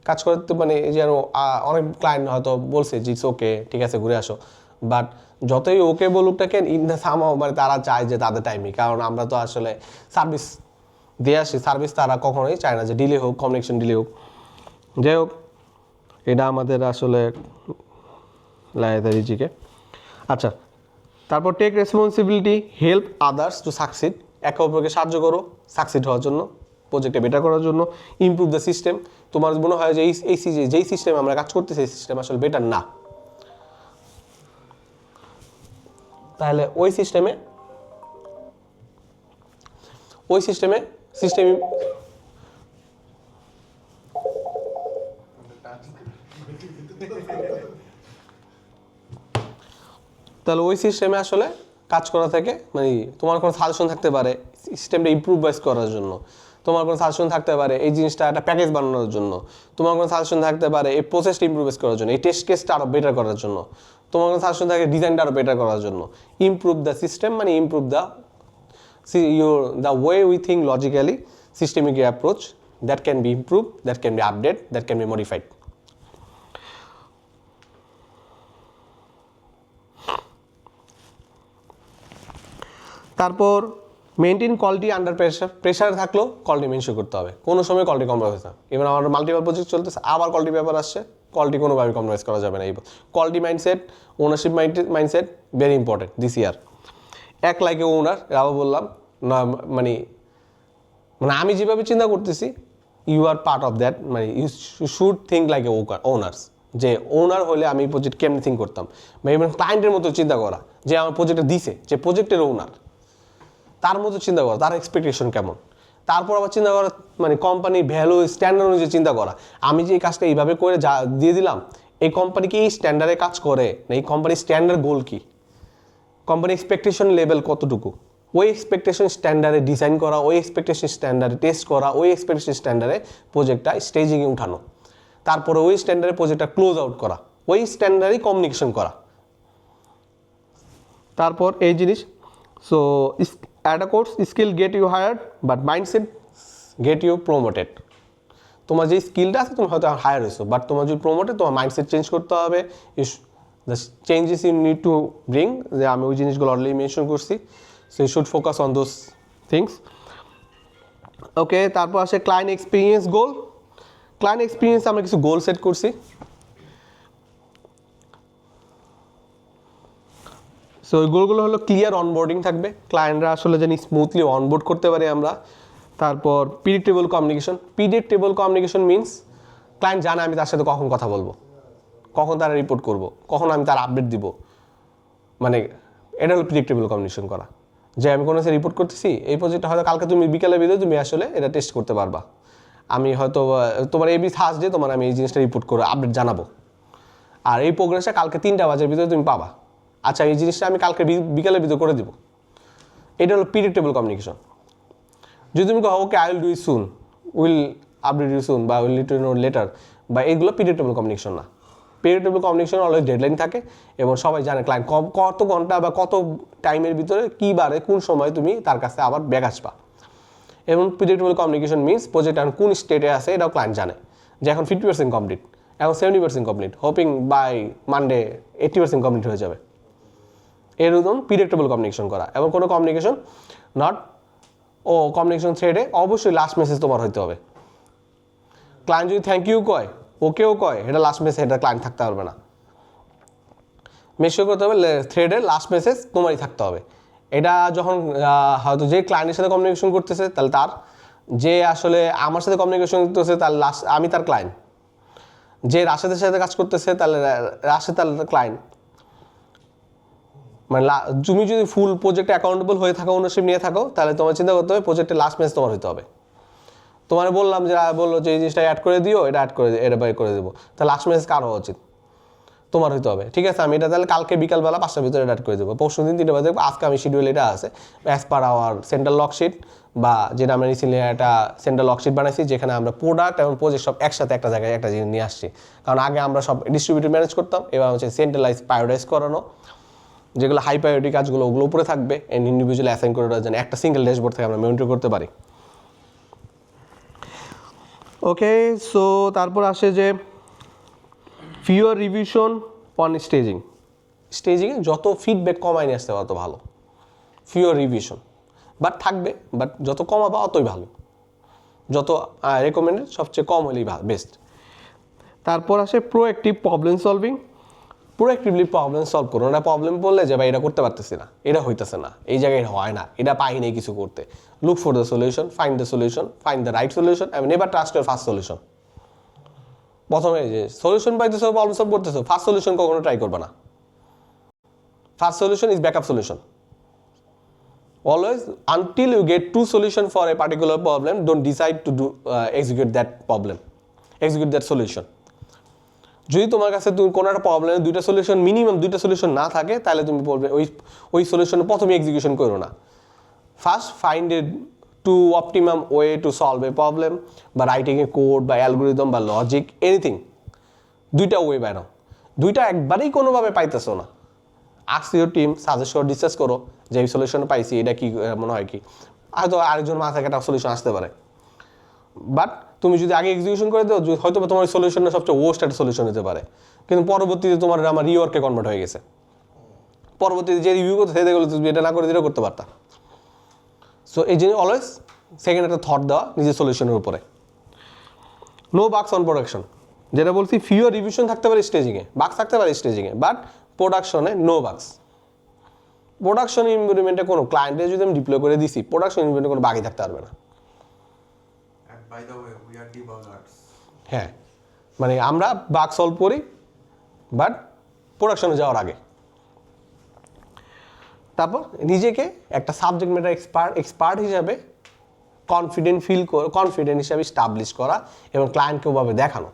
কাজ করতে মানে যেন অনেক ক্লায়েন্ট হয়তো বলছে যে ইটস ওকে, ঠিক আছে ঘুরে আসো, বাট যতই ওকে বলুক না কেন ইন দ্য সাম মানে তারা চায় যে তাদের টাইমই, কারণ আমরা তো আসলে সার্ভিস দিয়ে আসি, সার্ভিস তারা কখনোই চায় না যে ডিলে হোক, কমিউনিকেশন ডিলে হোক। যাই হোক, এটা আমাদের আসলে লাইব্রেরিজিকে। আচ্ছা, তারপর take responsibility, help others to succeed, একে অপরকে সাহায্য করো সাকসিড হওয়ার জন্য, প্রজেক্টে বেটার করার জন্য। ইমপ্রুভ দ্য সিস্টেম, তোমার মনে হয় যে যেই সিস্টেমে আমরা কাজ করতেছি এই সিস্টেম আসলে বেটার না, তাহলে ওই সিস্টেমে সিস্টেম তাহলে ওই সিস্টেমে আসলে কাজ করা থেকে মানে তোমার কোনো সাজেশন থাকতে পারে সিস্টেমটা ইমপ্রুভাইজ করার জন্য, তোমার কোনো সাজেশন থাকতে পারে এই জিনিসটা একটা প্যাকেজ বানানোর জন্য, তোমার কোনো সাজেশন থাকতে পারে এই প্রসেসটা ইমপ্রুভাইজ করার জন্য, এই টেস্ট কেসটা আরও বেটার করার জন্য, তোমার কোনো সাজেশন থাকে ডিজাইনটা আরও বেটার করার জন্য। ইমপ্রুভ দ্য সিস্টেম মানে improve the way we think logically, systemic approach that can be improve, that can be update, that can be modified. তারপর maintain quality under pressure, pressure থাকলেও কোয়ালিটি মেনশন করতে হবে, কোনো সময় কোয়ালিটি কম্প্রোমাইজ না। এবার আমার মাল্টিপল প্রজেক্ট চলতেছে, আবার কোয়ালিটি পেপার আসছে, কোয়ালিটি কোনোভাবে কম্প্রোমাইজ করা যাবে না। এই quality mindset, ownership mindset very important this ইয়ার। এক লাইকে ওনার, আবার বললাম না মানে আমি যেভাবে চিন্তা করতেছি you are part of that, মানে you should think like a owners, যে ওনার হলে আমি প্রজেক্ট কেমনি থিঙ্ক করতাম, বা ইভেন ক্লায়েন্টের মতো চিন্তা করা, যে আমার প্রজেক্টটা দিছে, যে প্রজেক্টের ওনার তার মতো চিন্তা করা, তার এক্সপেকটেশন কেমন। তারপর আবার চিন্তা করা মানে কোম্পানির ভ্যালু স্ট্যান্ডার্ড অনুযায়ী চিন্তা করা, আমি যে এই কাজটা এইভাবে করে যা দিয়ে দিলাম, এই কোম্পানি কি এই স্ট্যান্ডার্ডে কাজ করে না, এই কোম্পানির স্ট্যান্ডার্ড গোল কি, কোম্পানি এক্সপেকটেশন লেভেল কতটুকু, ওই এক্সপেকটেশন স্ট্যান্ডার্ডে ডিজাইন করা, ওই এক্সপেকটেশন স্ট্যান্ডার্ডে টেস্ট করা, ওই এক্সপেকটেশন স্ট্যান্ডার্ডে প্রজেক্টটা স্টেজিংয়ে উঠানো, তারপরে ওই স্ট্যান্ডার্ডে প্রজেক্টটা ক্লোজ আউট করা, ওই স্ট্যান্ডার্ডে কমিউনিকেশন করা। তারপর এই জিনিস so at a course skill get you hired but mindset get you promoted. তোমার যে স্কিলটা আছে তুমি হয়তো হায়ার হয়েছো, বাট তোমার যদি প্রমোটেড তোমার মাইন্ডসেট চেঞ্জ করতে হবে। The changes you need to bring, যে আমি ওই জিনিসগুলো অলরেডি মেনশন করছি, so you should focus on those things. Okay, তারপর আসে client experience goal. Client experience আমরা কিছু গোল সেট করছি। সো ওই গোলগুলো হলো ক্লিয়ার অনবোর্ডিং থাকবে, ক্লায়েন্টরা আসলে জানি স্মুথলি অনবোর্ড করতে পারি আমরা। তারপর predictable communication. Predictable communication means client জানে আমি তার সাথে কখন কথা বলবো, কখন তারা রিপোর্ট করব, কখন আমি তার আপডেট দিব, মানে এটা হলো প্রিডিক্টেবল কমিউনিকেশন করা, যে আমি কোনো রিপোর্ট করতেছি এই প্রজেক্টটা হয়তো কালকে তুমি বিকালের ভিতরে তুমি আসলে এটা টেস্ট করতে পারবা, আমি হয়তো তোমার এই থার্সডে তোমার আমি এই জিনিসটা রিপোর্ট করে আপডেট জানাবো, আর এই প্রোগ্রেসটা কালকে 3টা বাজের ভিতরে তুমি পাবা, আচ্ছা এই জিনিসটা আমি কালকে বিকালের ভিতরে করে দিব। এটা হলো প্রিডিক্টেবল কমিউনিকেশন। যদি তুমি কো okay I will do it soon, will update you soon, বা will let you know later, বা এগুলো প্রিডিক্টেবল কমিউনিকেশন না। প্রিডিক্টেবল কমিউনিকেশন অলওয়েজ ডেডলাইন থাকে এবং সবাই জানে ক্লায়েন্ট কত ঘন্টা বা কত টাইমের ভিতরে কী বারে কোন সময় তুমি তার কাছে আবার ব্যাক আসবা। এবং প্রিডিক্টেবল কমিউনিকেশন মিনস প্রজেক্ট এখন কোন স্টেটে আছে এটাও ক্লায়েন্ট জানে, যে এখন 50% কমপ্লিট, এখন 70% complete, hoping by Monday 80% complete হয়ে যাবে। এরকম প্রিডিক্টেবল কমিউনিকেশন করা। এবং কোনো কমিউনিকেশন নট কমিউনিকেশন থ্রেডে অবশ্যই লাস্ট মেসেজ তোমার হইতে হবে। ক্লায়েন্ট যদি থ্যাংক ইউ কয়, ওকেও কয়, এটা লাস্ট মেসেজ, এটা ক্লায়েন্ট থাকতে পারবে না। মেশিও করতে হবে থ্রেডের লাস্ট মেসেজ তোমারই থাকতে হবে। এটা যখন হয়তো যে ক্লায়েন্টের সাথে কমিউনিকেশন করতেছে তাহলে তার, যে আসলে আমার সাথে কমিউনিকেশন করতেছে তার লাস্ট আমি তার ক্লায়েন্ট, যে রাশেদের সাথে কাজ করতেছে তাহলে রাশেদ তার ক্লায়েন্ট। মানে তুমি যদি ফুল প্রজেক্টে অ্যাকাউন্টেবল হয়ে থাকো, ওনারশিপ নিয়ে থাকো, তাহলে তোমার চিন্তা করতে হবে প্রজেক্টের লাস্ট মেসেজ তোমার হতে হবে। তোমার বললাম যে বললো যে এই জিনিসটা অ্যাড করে দিও, এটা অ্যাড করে এটা বাই করে দেবো, তাহলে লাস্ট মেসেজ কার হওয়া উচিত? তোমার হইতে হবে, ঠিক আছে? আমি এটা তাহলে কালকে বিকালবেলা 5টার ভিতরে ডাট করে দেবো, পরশু দিন 3টা বাজে দেখবো। আজকে আমি শিডিউল এটা আছে অ্যাজ পার আওয়ার সেন্ট্রাল লকশিট, বা যেটা আমরা রিসেন্টলি একটা সেন্ট্রাল লকশিট বানাইছি, যেখানে আমরা প্রোডাক্ট এবং প্রজেক্ট সব একসাথে একটা জায়গায় একটা জিনিস নিয়ে আসছি। কারণ আগে আমরা সব ডিস্ট্রিবিউটর ম্যানেজ করতাম, এবার হচ্ছে সেন্ট্রালাইজ প্রায়োরিটাইজ করানো, যেগুলো হাই প্রায়োরিটি কাজগুলো ওগুলো উপরে থাকবে, এন্ড ইন্ডিভিজুয়াল অ্যাসাইন করে দেওয়ার জন্য একটা সিঙ্গেল ড্যাশবোর্ড থেকে আমরা মনিটর করতে পারি। ওকে, সো তারপর আসে যে ফিওর রিভিশন অন স্টেজিংয়ে যত ফিডব্যাক কমায় নিয়ে আসতে তত ভালো। ফিওর রিভিশন বাট থাকবে, বাট যত কমাবা অতই ভালো, যত রেকমেন্ডেড সবচেয়ে কম হলেই বেস্ট। তারপর আসে proactive problem solving. Proactively problem solve করুন। একটা প্রবলেম বললে যে ভাই এটা করতে পারতেছি না, এটা হইতেছে না, এই জায়গায় হয় না, এটা পাই নেই কিছু করতে, look for the solution, find the right solution and never trust your first solution. প্রথমে যে সলিউশন পাইতেছো, প্রবলেম সলভ করতেছো, ফার্স্ট সলিউশন কখনো ট্রাই করবে না। First solution is backup solution. Always, until you get two solutions for a particular problem, don't decide to execute that solution. যদি তোমার কাছে তুমি কোনো একটা প্রবলেমের দুইটা সলিউশন, মিনিমাম দুইটা সলিউশন না থাকে, তাহলে তুমি বলবে ওই সলিউশনে প্রথমে এক্সিকিউশন করো না। First find a to optimum way to solve a problem, বা রাইটিং এ কোড বা অ্যালগোরিদম বা লজিক, এনিথিং। দুইটা ওয়ে বানাও, দুইটা একবারেই কোনোভাবে পাইতেছো না, আস্ক ইউর টিম, সাজেস্ট করো, ডিসকাস করো যে এই সলিউশন পাইছি, এটা কি মনে হয় কি, হয়তো আরেকজন মাথায় একটা সলিউশন আসতে পারে। বাট তুমি যদি আগে এক্সিকিউশন করে দাও, হয়তো তোমার সলিউশনটা সবচেয়ে ওয়ার্স্ট একটা সলিউশন হতে পারে, কিন্তু পরবর্তীতে তোমার আমার রিওয়ার্কে কনভার্ট হয়ে গেছে। পরবর্তীতে যে রিভিউ করতে সেটা গেলে তুমি এটা না করে দিলেও করতে পারতা। সো এই জন্য অলওয়েজ সেকেন্ড একটা থট দেওয়া নিজের সলিউশনের উপরে। নো বাগস অন প্রোডাকশন, যেটা বলছি ফিওর রিভিশন থাকতে পারে স্টেজিংয়ে, বাগস থাকতে পারে স্টেজিংয়ে, বাট প্রোডাকশনে নো বাগস। প্রোডাকশন এনভায়রনমেন্টে কোনো ক্লায়েন্টে যদি আমি ডিপ্লয় করে দিছি, প্রোডাকশন এনভায়রনমেন্টে কোনো বাগই থাকতে পারবে না। And by the way, we are debuggers. হ্যাঁ, মানে আমরা বাগ সলভ করি বাট প্রোডাকশনে যাওয়ার আগে। তারপর নিজেকে একটা সাবজেক্ট ম্যাটার এক্সপার্ট হিসাবে কনফিডেন্ট হিসাবে স্টাবলিশ করা এবং ক্লায়েন্টকে ওভাবে দেখানো।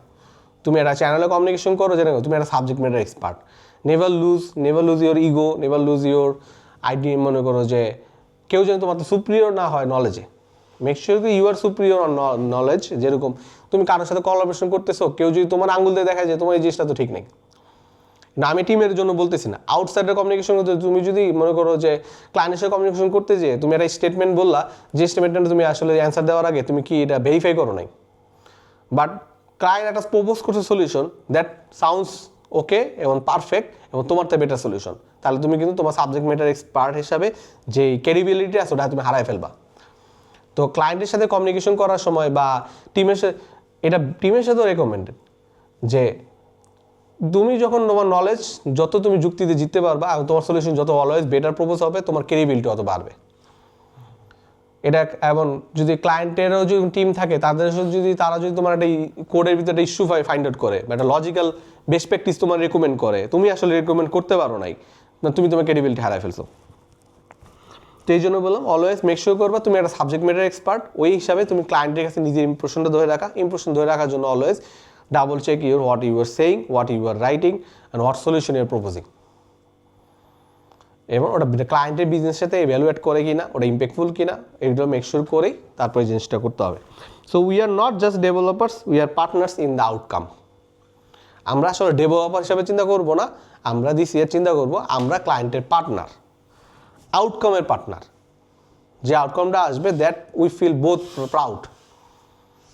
তুমি একটা চ্যানেলে কমিউনিকেশন করো, যেটা তুমি একটা subject matter expert. Never lose your ego, never lose your ID. মনে করো যে কেউ যেন তোমার তো সুপ্রিয়র না হয় নলেজে, মেক শিওর কি you are superior on knowledge. যেরকম তুমি কারোর সাথে কোলাবোরেশন করতেছো, কেউ যদি তোমার আঙুল দিয়ে দেখায় যে তোমার এই জিনিসটা তো ঠিক নেই, না আমি টিমের জন্য বলতেছি না, আউটসাইডের কমিউনিকেশন করতে তুমি যদি মনে করো যে ক্লায়েন্টের সাথে কমিউনিকেশন করতে যে তুমি একটা স্টেটমেন্ট বললা, যে স্টেটমেন্টটা তুমি আসলে অ্যান্সার দেওয়ার আগে তুমি কি এটা ভেরিফাই করো নাই, বাট ক্লায়েন্ট একটা প্রপোজ করছে সলিউশন দ্যাট সাউন্ডস ওকে এবং পারফেক্ট এবং তোমার তো বেটার সলিউশন, তাহলে তুমি কিন্তু তোমার সাবজেক্ট ম্যাটার এক্সপার্ট হিসাবে যে ক্যারিবিলিটি আছে ওটা তুমি হারায় ফেলবা। তো ক্লায়েন্টের সাথে কমিউনিকেশন করার সময় বা টিমের সাথে, এটা টিমের সাথেও রেকমেন্ডেড যে তুমি যখন তোমার নলেজ যত তুমি যুক্তিতে জিততে পারবা এবং তোমার সলিউশন যত অলওয়েজ বেটার প্রপোজ হবে, তোমার ক্যারিবিলিটি অত বাড়বে। এটা এমন যদি ক্লায়েন্টেরও যদি টিম থাকে, তাদের যদি তারা যদি তোমার একটা কোডের ভিতরে একটা ইস্যু ফাইন্ড আউট করে বা একটা লজিক্যাল বেস্ট প্র্যাকটিস তোমার রেকমেন্ড করে, তুমি আসলে রেকমেন্ড করতে পারো নাই, তুমি তোমার ক্রেডিবিলিটি হারায় ফেলছো। তো এই জন্য বললাম অলওয়েজ মেক শিওর করবা তুমি একটা সাবজেক্ট ম্যাটার এক্সপার্ট, ওই হিসাবে তুমি ক্লায়েন্টের কাছে নিজের ইমপ্রেশনটা ধরে রাখার জন্য always double check what you are saying, what you are writing and what solution you are proposing, এবং ওটা ক্লায়েন্টের বিজনেসের সাথে এভ্যালুয়েট করে কিনা, ওটা ইম্প্যাক্টফুল কিনা, এগুলো মেক শিওর করেই তারপরে এই জিনিসটা করতে হবে। So we are not just developers, we are partners in the outcome. আমরা আসলে ডেভেলপার হিসাবে চিন্তা করবো না, আমরা চিন্তা করবো আমরা ক্লায়েন্টের পার্টনার, আউটকামের পার্টনার। যে আউটকামটা আসবে that we feel both proud.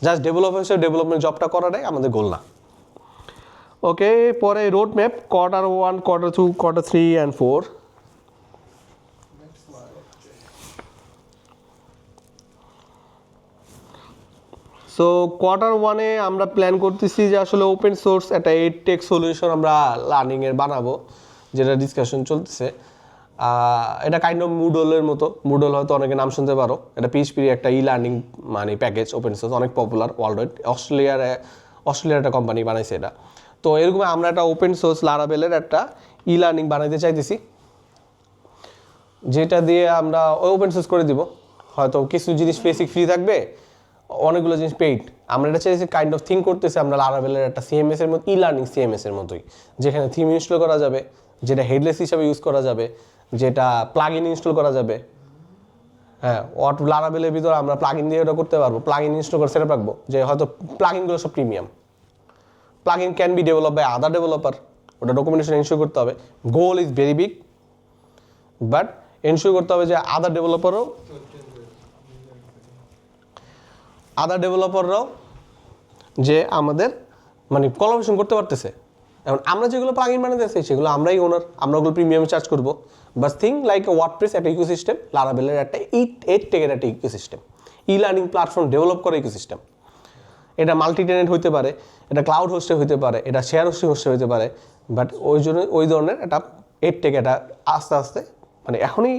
Just developer হিসেবে ডেভেলপমেন্ট জবটা করাটাই আমাদের গোল না। ওকে, পরে road map Q1, Q2, Q3 and 4। So Q1-এ আমরা প্ল্যান করতেছি যে আসলে ওপেন সোর্স একটা এডটেক সলিউশন আমরা লার্নিংয়ের বানাবো, যেটা ডিসকাশন চলতেছে। এটা কাইন্ড অফ মুডলের মতো। মুডল হয়তো অনেকে নাম শুনতে পারো, এটা পিএইচপির একটা ই লার্নিং মানে প্যাকেজ, ওপেন সোর্স, অনেক পপুলার ওয়ার্ল্ড ওয়াইড। অস্ট্রেলিয়ার একটা কোম্পানি বানাইছে এটা। তো এরকম আমরা একটা ওপেন সোর্স লারাভেলের একটা ই লার্নিং বানাইতে চাইতেছি, যেটা দিয়ে আমরা ওপেন সোর্স করে দিব। হয়তো কিছু জিনিস বেসিক ফ্রি থাকবে, অনেকগুলো জিনিস পেইড। আমরা এটা চাইছি কাইন্ড অফ থিঙ্ক করতেছি আমরা লারাভেলের একটা সিএমএস এর মতো লার্নিং সিএমএস এর মতোই, যেখানে থিম ইনস্টল করা যাবে, যেটা হেডলেস হিসাবে ইউজ করা যাবে, যেটা প্লাগ ইন ইনস্টল করা যাবে। হ্যাঁ, লারাভেলের ভিতরে আমরা প্লাগ ইন দিয়ে ওটা করতে পারবো, প্লাগ ইন ইনস্টল করে সেটা রাখবো, যে হয়তো প্লাগ ইনগুলো সব premium. Plug in can be develop by other developer, ওটা ডকুমেন্টেশন এনশিওর করতে হবে। Goal is very big, but ensure করতে হবে যে আদার ডেভেলপাররাও যে আমাদের মানে কোলাবোরেশন করতে পারতেছে। এখন আমরা যেগুলো প্লাগ ইন বানাতেছি সেগুলো আমরাই ওনার, আমরা ওগুলো প্রিমিয়ামে চার্জ করবো। বাস থিং লাইক ওয়ার্ডপ্রেস একটা ইকোসিস্টেম, লারাভেলের একটা টেকের একটা ইকোসিস্টেম, লার্নিং প্ল্যাটফর্ম ডেভেলপ করা ইকোসিস্টেম। এটা মাল্টি টেনেন্ট হইতে পারে, এটা ক্লাউড হোস্টে হইতে পারে, এটা শেয়ার হোস্টে হইতে পারে, বাট ওই ধরনের একটা টেক এটা আস্তে আস্তে মানে এখনই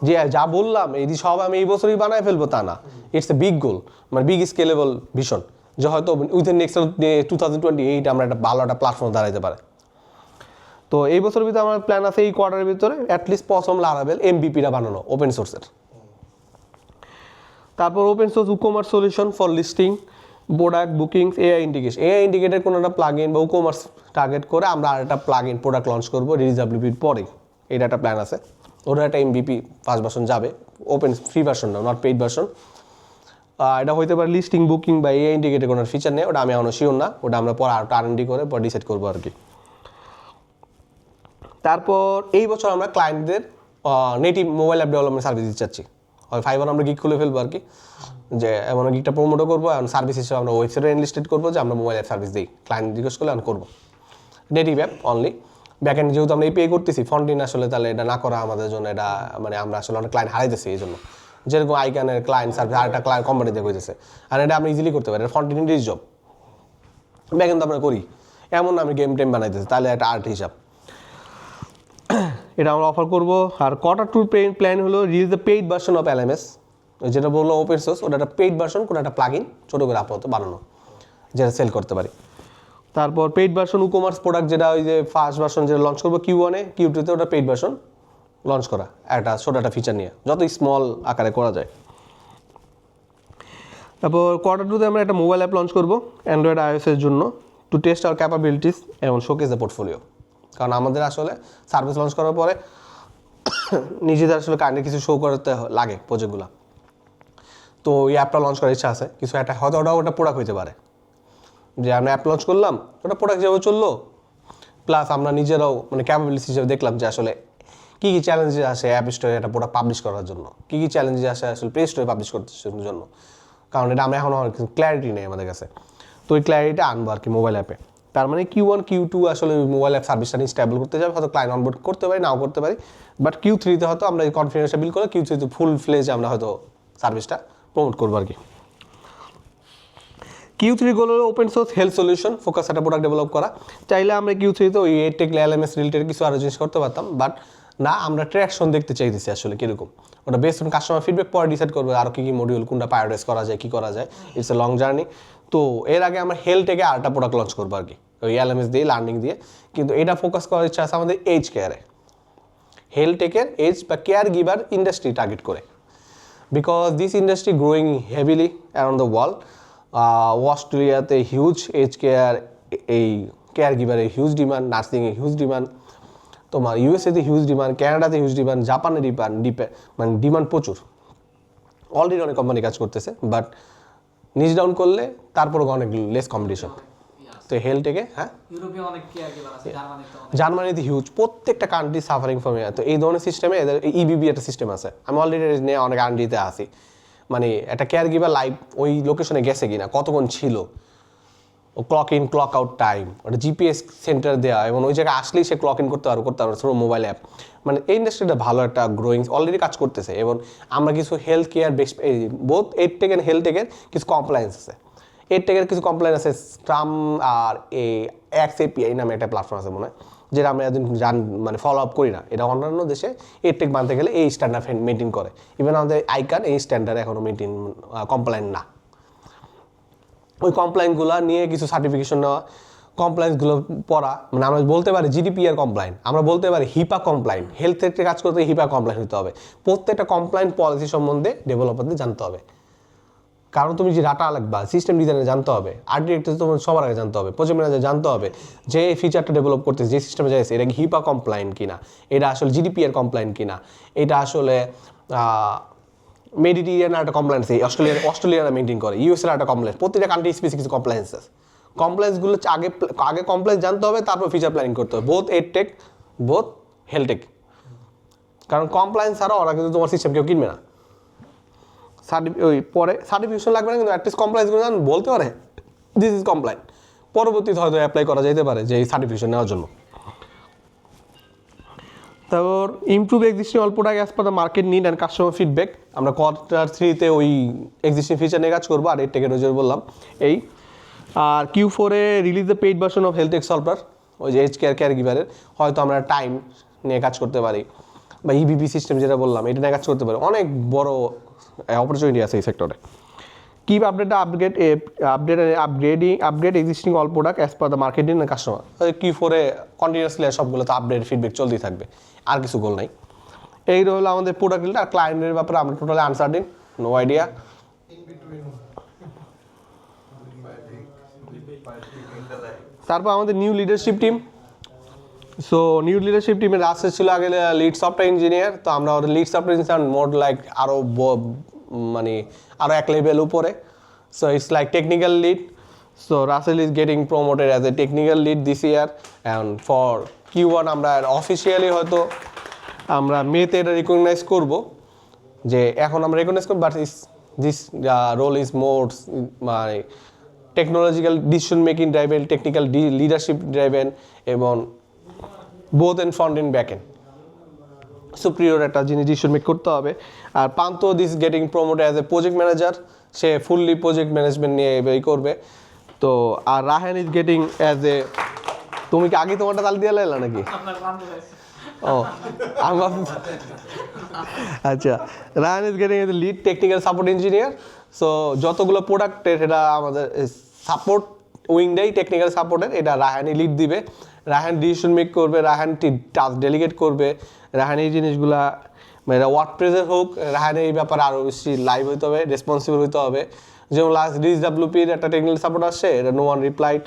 যে যা বললাম এই সব আমি এই বছরই বানায় ফেলবো তা না। ইটস এ বিগ গোল, মানে বিগ স্কেলেবল ভিশন, যে হয়তো উইথিন নেক্সট 2028 আমরা একটা ভালো একটা প্ল্যাটফর্ম দাঁড়াইতে পারে। তো এই বছরের ভিতরে আমার প্ল্যান আছে এই কোয়ার্টারের ভিতরে অ্যাটলিস্ট প্রথম লারাভেল এমভিপিটা বানানো ওপেন সোর্সের। তারপর open source ecommerce solution for listing, product bookings, AI indication. AI indicated কোনো একটা প্লাগ ইন বা ই-কমার্স টার্গেট করে আমরা আর একটা প্লাগ ইন প্রোডাক্ট লঞ্চ করবো রিলিজাবিলিটির পরে, এটা একটা প্ল্যান আছে। ওটা একটা এমভিপি ফার্স্ট ভার্সন যাবে, ওপেন ফ্রি ভার্সন না, নট পেইড ভার্সন। এটা হইতে পারে লিস্টিং বুকিং বা এআই ইন্ডিকেটেড কোনো ফিচার নেই, ওটা আমি এখনো শিওর না, ওটা আমরা পরে আর R&D করে পরে ডিসাইড করবো আর কি। তারপর এই বছর আমরা ক্লায়েন্টদের native mobile app development service দিতে চাচ্ছি। হয় ফাইবার আমরা গিগ খুলে ফেলবো আর কি, যে এমন গিগটা প্রমোটও করবো, এবং সার্ভিস হিসেবে আমরা ওয়েবসাইটে এনলিস্টেড করবো যে আমরা মোবাইল অ্যাপ সার্ভিস দিই, ক্লায়েন্ট রিকোয়েস্ট করলে আমি করবো নেটিভ অ্যাপ অনলি। ব্যাকএন্ড যেহেতু আমরা এই পে করতেছি ফ্রন্ট-এন্ড আসলে, তাহলে এটা না করা আমাদের জন্য এটা মানে আমরা আসলে অনেক ক্লায়েন্ট হারাইতেছি এই জন্য। যেরকম আইকানের ক্লায়েন্ট সার্ভিস আরেকটা ক্লায়েন্ট কোম্পানি দিয়ে হইতেছে, আর এটা আমরা ইজিলি করতে পারি, ফ্রন্ট-এন্ড ইজ জব, ব্যাকএন্ড আমরা করি, এমন আমি গেম টেম বানাইতেছি, তাহলে একটা আর্ট হিসাব এটা আমরা অফার করবো। আর কোয়ার্টার টু প্ল্যান হলো release the paid version of LMS, যেটা বললো ওপেন সোর্স, ওটা একটা পেইড ভার্সন, কোনো একটা প্লাগ ইন ছোটো করে আপাতত বানানো, যেটা সেল করতে পারি। তারপর পেইড ভার্সন ই-কমার্স প্রোডাক্ট, যেটা ওই যে ফার্স্ট ভার্সন যেটা লঞ্চ করবো Q1-এ, Q2-তে ওটা পেইড ভার্সন লঞ্চ করা, একটা ছোটো একটা ফিচার নিয়ে, যত স্মল আকারে করা যায়। তারপর কোয়ার্টার টুতে আমরা একটা মোবাইল অ্যাপ লঞ্চ করবো অ্যান্ড্রয়েড iOS-এর জন্য, টু টেস্ট আওয়ার ক্যাপাবিলিটিস এবং শোকেস দ্য পোর্টফোলিও। কারণ আমাদের আসলে সার্ভিস লঞ্চ করার পরে নিজেদের আসলে কাইন্ডলি কিছু শো করতে লাগে প্রজেক্টগুলো। তো এই অ্যাপটা লঞ্চ করার ইচ্ছা আছে, কিছু একটা হয়তো ওটা প্রোডাক্ট হইতে পারে, যে আমরা অ্যাপ লঞ্চ করলাম, ওটা প্রোডাক্ট যেভাবে চললো, প্লাস আমরা নিজেরাও মানে ক্যাপাবিলিটি হিসেবে দেখলাম যে আসলে কী কী চ্যালেঞ্জেস আসে অ্যাপ স্টোরে একটা প্রোডাক্ট পাবলিশ করার জন্য, কী কী চ্যালেঞ্জেস আসে আসলে প্লে স্টোরে পাবলিশ করতে জন্য, কারণ এটা আমরা এখন অনেক ক্ল্যারিটি নেই আমাদের কাছে। তো ওই ক্ল্যারিটিটা আনবো আর কি মোবাইল অ্যাপে। তার মানে Q1 Q2 আসলে মোবাইল অ্যাপ সার্ভিসটা নিয়ে স্টেবল করতে যাবে, হয়তো ক্লায়েন্ট অনবোর্ড করতে পারি নাও করতে পারি, বাট Q3-তে হয়তো আমরা এই কনফিডেন্সটা বিল্ড করে Q3-তে ফুল ফ্লেজে আমরা হয়তো সার্ভিসটা প্রমোট করবো আর কি। Q3 গোল হলো open source health solution focus একটা প্রোডাক্ট ডেভেলপ করা। চাইলে আমরা Q3-তে ওই এডটেক LMS রিলেটেড কিছু আরও জিনিস করতে পারতাম, বাট না, আমরা ট্র্যাকশন দেখতে চাইতেছি আসলে কীরকম, ওটা বেস্ট অন কাস্টমার ফিডব্যাক পরে ডিসাইড করবো আরও কী কী মডিউল কোনটা প্রায়োরিটাইজ করা যায়, কী করা যায়, ইটস এ লং জার্নি। তো এর আগে আমরা হেলথটেকে আরেকটা প্রোডাক্ট লঞ্চ করবো আর কি, ওই LMS দিয়ে লার্নিং দিয়ে, কিন্তু এটা ফোকাস করার ইচ্ছা আছে আমাদের এজ কেয়ারে, হেলথটেকের এজ বা কেয়ার গিভার ইন্ডাস্ট্রি টার্গেট করে, because this industry growing heavily around the world. অস্ট্রেলিয়াতে হিউজ এজ কেয়ার, এই কেয়ার গিভারের হিউজ ডিমান্ড, নার্সিংয়ে হিউজ ডিমান্ড, তোমার USA-তে হিউজ ডিমান্ড, ক্যানাডাতে হিউজ ডিমান্ড, জাপানে মানে ডিমান্ড প্রচুর। অলরেডি অনেক কোম্পানি কাজ করতেছে, বাট নিচ ডাউন করলে তারপরও অনেক লেস কম্পিটিশন। তো হেলথটেকে ইউরোপে অনেক কেয়ারগিভার আছে, জার্মানিতে হিউজ, প্রত্যেকটা কান্ট্রি সাফারিং ফ্রম। তো এই ধরনের সিস্টেমে এদের EBB একটা সিস্টেম আছে, আমি অলরেডি নিয়ে অনেক R&D-তে আসি, মানে একটা কেয়ার গিভার লাইভ ওই লোকেশনে গেছে কিনা, কতক্ষণ ছিল, ও clock in clock out time, ওটা GPS সেন্টার দেওয়া, এবং ওই জায়গায় আসলেই সে ক্লক ইন করতে পারবে থ্রু মোবাইল অ্যাপ। মানে এই ইন্ডাস্ট্রিটা ভালো একটা গ্রোয়িং, অলরেডি কাজ করতেছে। এবং আমরা কিছু health care based both edtech and হেলথটেকের কিছু কমপ্লায়েন্স আছে, এডটেকের কিছু কমপ্লায়েন্স আছে, স্ক্রাম আর XAPI নামে একটা প্ল্যাটফর্ম আছে মনে হয়, যেটা আমরা একদিন মানে ফলো আপ করি না। এটা অন্যান্য দেশে এডটেক বানতে গেলে এই স্ট্যান্ডার্ড মেনটেন করে, ইভেন আমাদের আইকান এই স্ট্যান্ডার্ড এখনও মেনটেন কমপ্লায়েন্ট না। ওই কমপ্লায়েন্টগুলো নিয়ে কিছু সার্টিফিকেশন নেওয়া, কমপ্লায়েন্সগুলো পড়া, মানে আমরা বলতে পারি GDPR কমপ্লায়েন্ট, আমরা বলতে পারি HIPAA কমপ্লায়েন্ট, হেলথ সেক্টরে কাজ করতে HIPAA কমপ্লায়েন্ট হতে হবে। প্রত্যেকটা কমপ্লায়েন্ট পলিসি সম্বন্ধে ডেভেলপারদের জানতে হবে। কারণ তুমি যে ডাটা লাগবা সিস্টেম ডিজাইনে জানতে হবে, আর্কিটেক্ট তোমার সবার আগে জানতে হবে, প্রজেক্ট ম্যানেজার জানতে হবে যে এই ফিচারটা ডেভেলপ করতেছে, যে সিস্টেমে যাইছে এটা কি হিপা কমপ্লায়েন্ট কিনা, এটা আসলে জিডিপিআর কমপ্লায়েন্ট কিনা, এটা আসলে মেডিটেরিয়ান একটা কমপ্লায়েন্স, অস্ট্রেলিয়ারা মেনটেন করে, ইউএসএর একটা কমপ্লায়েন্স, প্রতিটা কান্ট্রি স্পেসিফিক কিছু কমপ্লায়েন্স আছে। কমপ্লায়েন্সগুলো আগে কমপ্লায়েন্স জানতে হবে, তারপর ফিচার প্ল্যানিং করতে হবে, বোথ এডটেক বোথ হেলটেক। কারণ কমপ্লায়েন্স ছাড়া ওরা কিন্তু তোমার সিস্টেম কেউ কিনবে না। ওই পরে সার্টিফিকেশন লাগবে না, কিন্তু অ্যাটলিস্ট কমপ্লায়েন্সগুলো বলতে পারে দিস ইজ কমপ্লায়েন্ট, পরবর্তীতে হয়তো অ্যাপ্লাই করা যেতে পারে যে এই সার্টিফিকেশন নেওয়ার জন্য। তারপর improve existing all product as per the market need and customer feedback. আমরা Q3 ওই এক্সিস্টিং ফিচার নিয়ে কাজ করবো, আর এর টেকের রোজের বললাম এই। আর Q4 release the paid version of health tech solver, ওই যে কেয়ার গিভারের, হয়তো আমরা টাইম নিয়ে কাজ করতে পারি, বা ইবিপি সিস্টেম যেটা বললাম এটা নিয়ে কাজ করতে পারি। অনেক বড় অপরচুনিটি আছে এই সেক্টরে। Keep update existing all product as per the market need and customer. Q4 continuously সবগুলো তো আপডেট ফিডব্যাক চলতেই থাকবে, আর কিছু গোল নাই। এই হলো আমাদের প্রোডাক্ট রিলেটেড। আর ক্লায়েন্টের ব্যাপারে আমরা totally uncertain, no idea. In between. তারপর আমাদের new leadership team. So new leadership টিমের রাসেল ছিল আগে লিড সফটওয়্যার ইঞ্জিনিয়ার, তো আমরা ওদের lead software engineer more like মানে আরও এক লেভেল উপরে। So it's like technical lead. So Russell is getting promoted as a technical lead this year, and for Q1 আমরা অফিসিয়ালি হয়তো আমরা মেতে এটা রিকগনাইজ করবো, যে এখন আমরা রিকগনাইজ করবো, but this role is more মানে technological decision making driven, technical leadership driven, এবং both end front end back end superior একটা জিনিস ডিসিশন মেক করতে হবে। আর পান্তো this getting promoted as a project manager, সে ফুললি প্রজেক্ট ম্যানেজমেন্ট নিয়ে এই করবে। তো আর Rahan is getting as a, তুমি কি আগে তোমারটা তাল দিয়ে লাইলা নাকি? আপনার বান্ধব আছে। ও আমার আচ্ছা, Ryan is getting as lead technical support engineer. So যতগুলো প্রোডাক্টের এটা আমাদের সাপোর্ট উইংটাই টেকনিক্যাল সাপোর্টের, এটা রাহানই লিড দিবে, রাহান ডিসিশন মেক করবে, রাহান টাস্ক ডেলিগেট করবে, রাহান এই জিনিসগুলা মানে ওয়ার্ডপ্রেসের হোক, রাহান এই ব্যাপারে আরও বেশি লাইভ হইতে হবে, রেসপন্সিবল হইতে হবে। যেমন লাস্ট DSWP-র একটা টেকনিক্যাল সাপোর্ট আসছে, এটা নো ওয়ান রিপ্লাইড,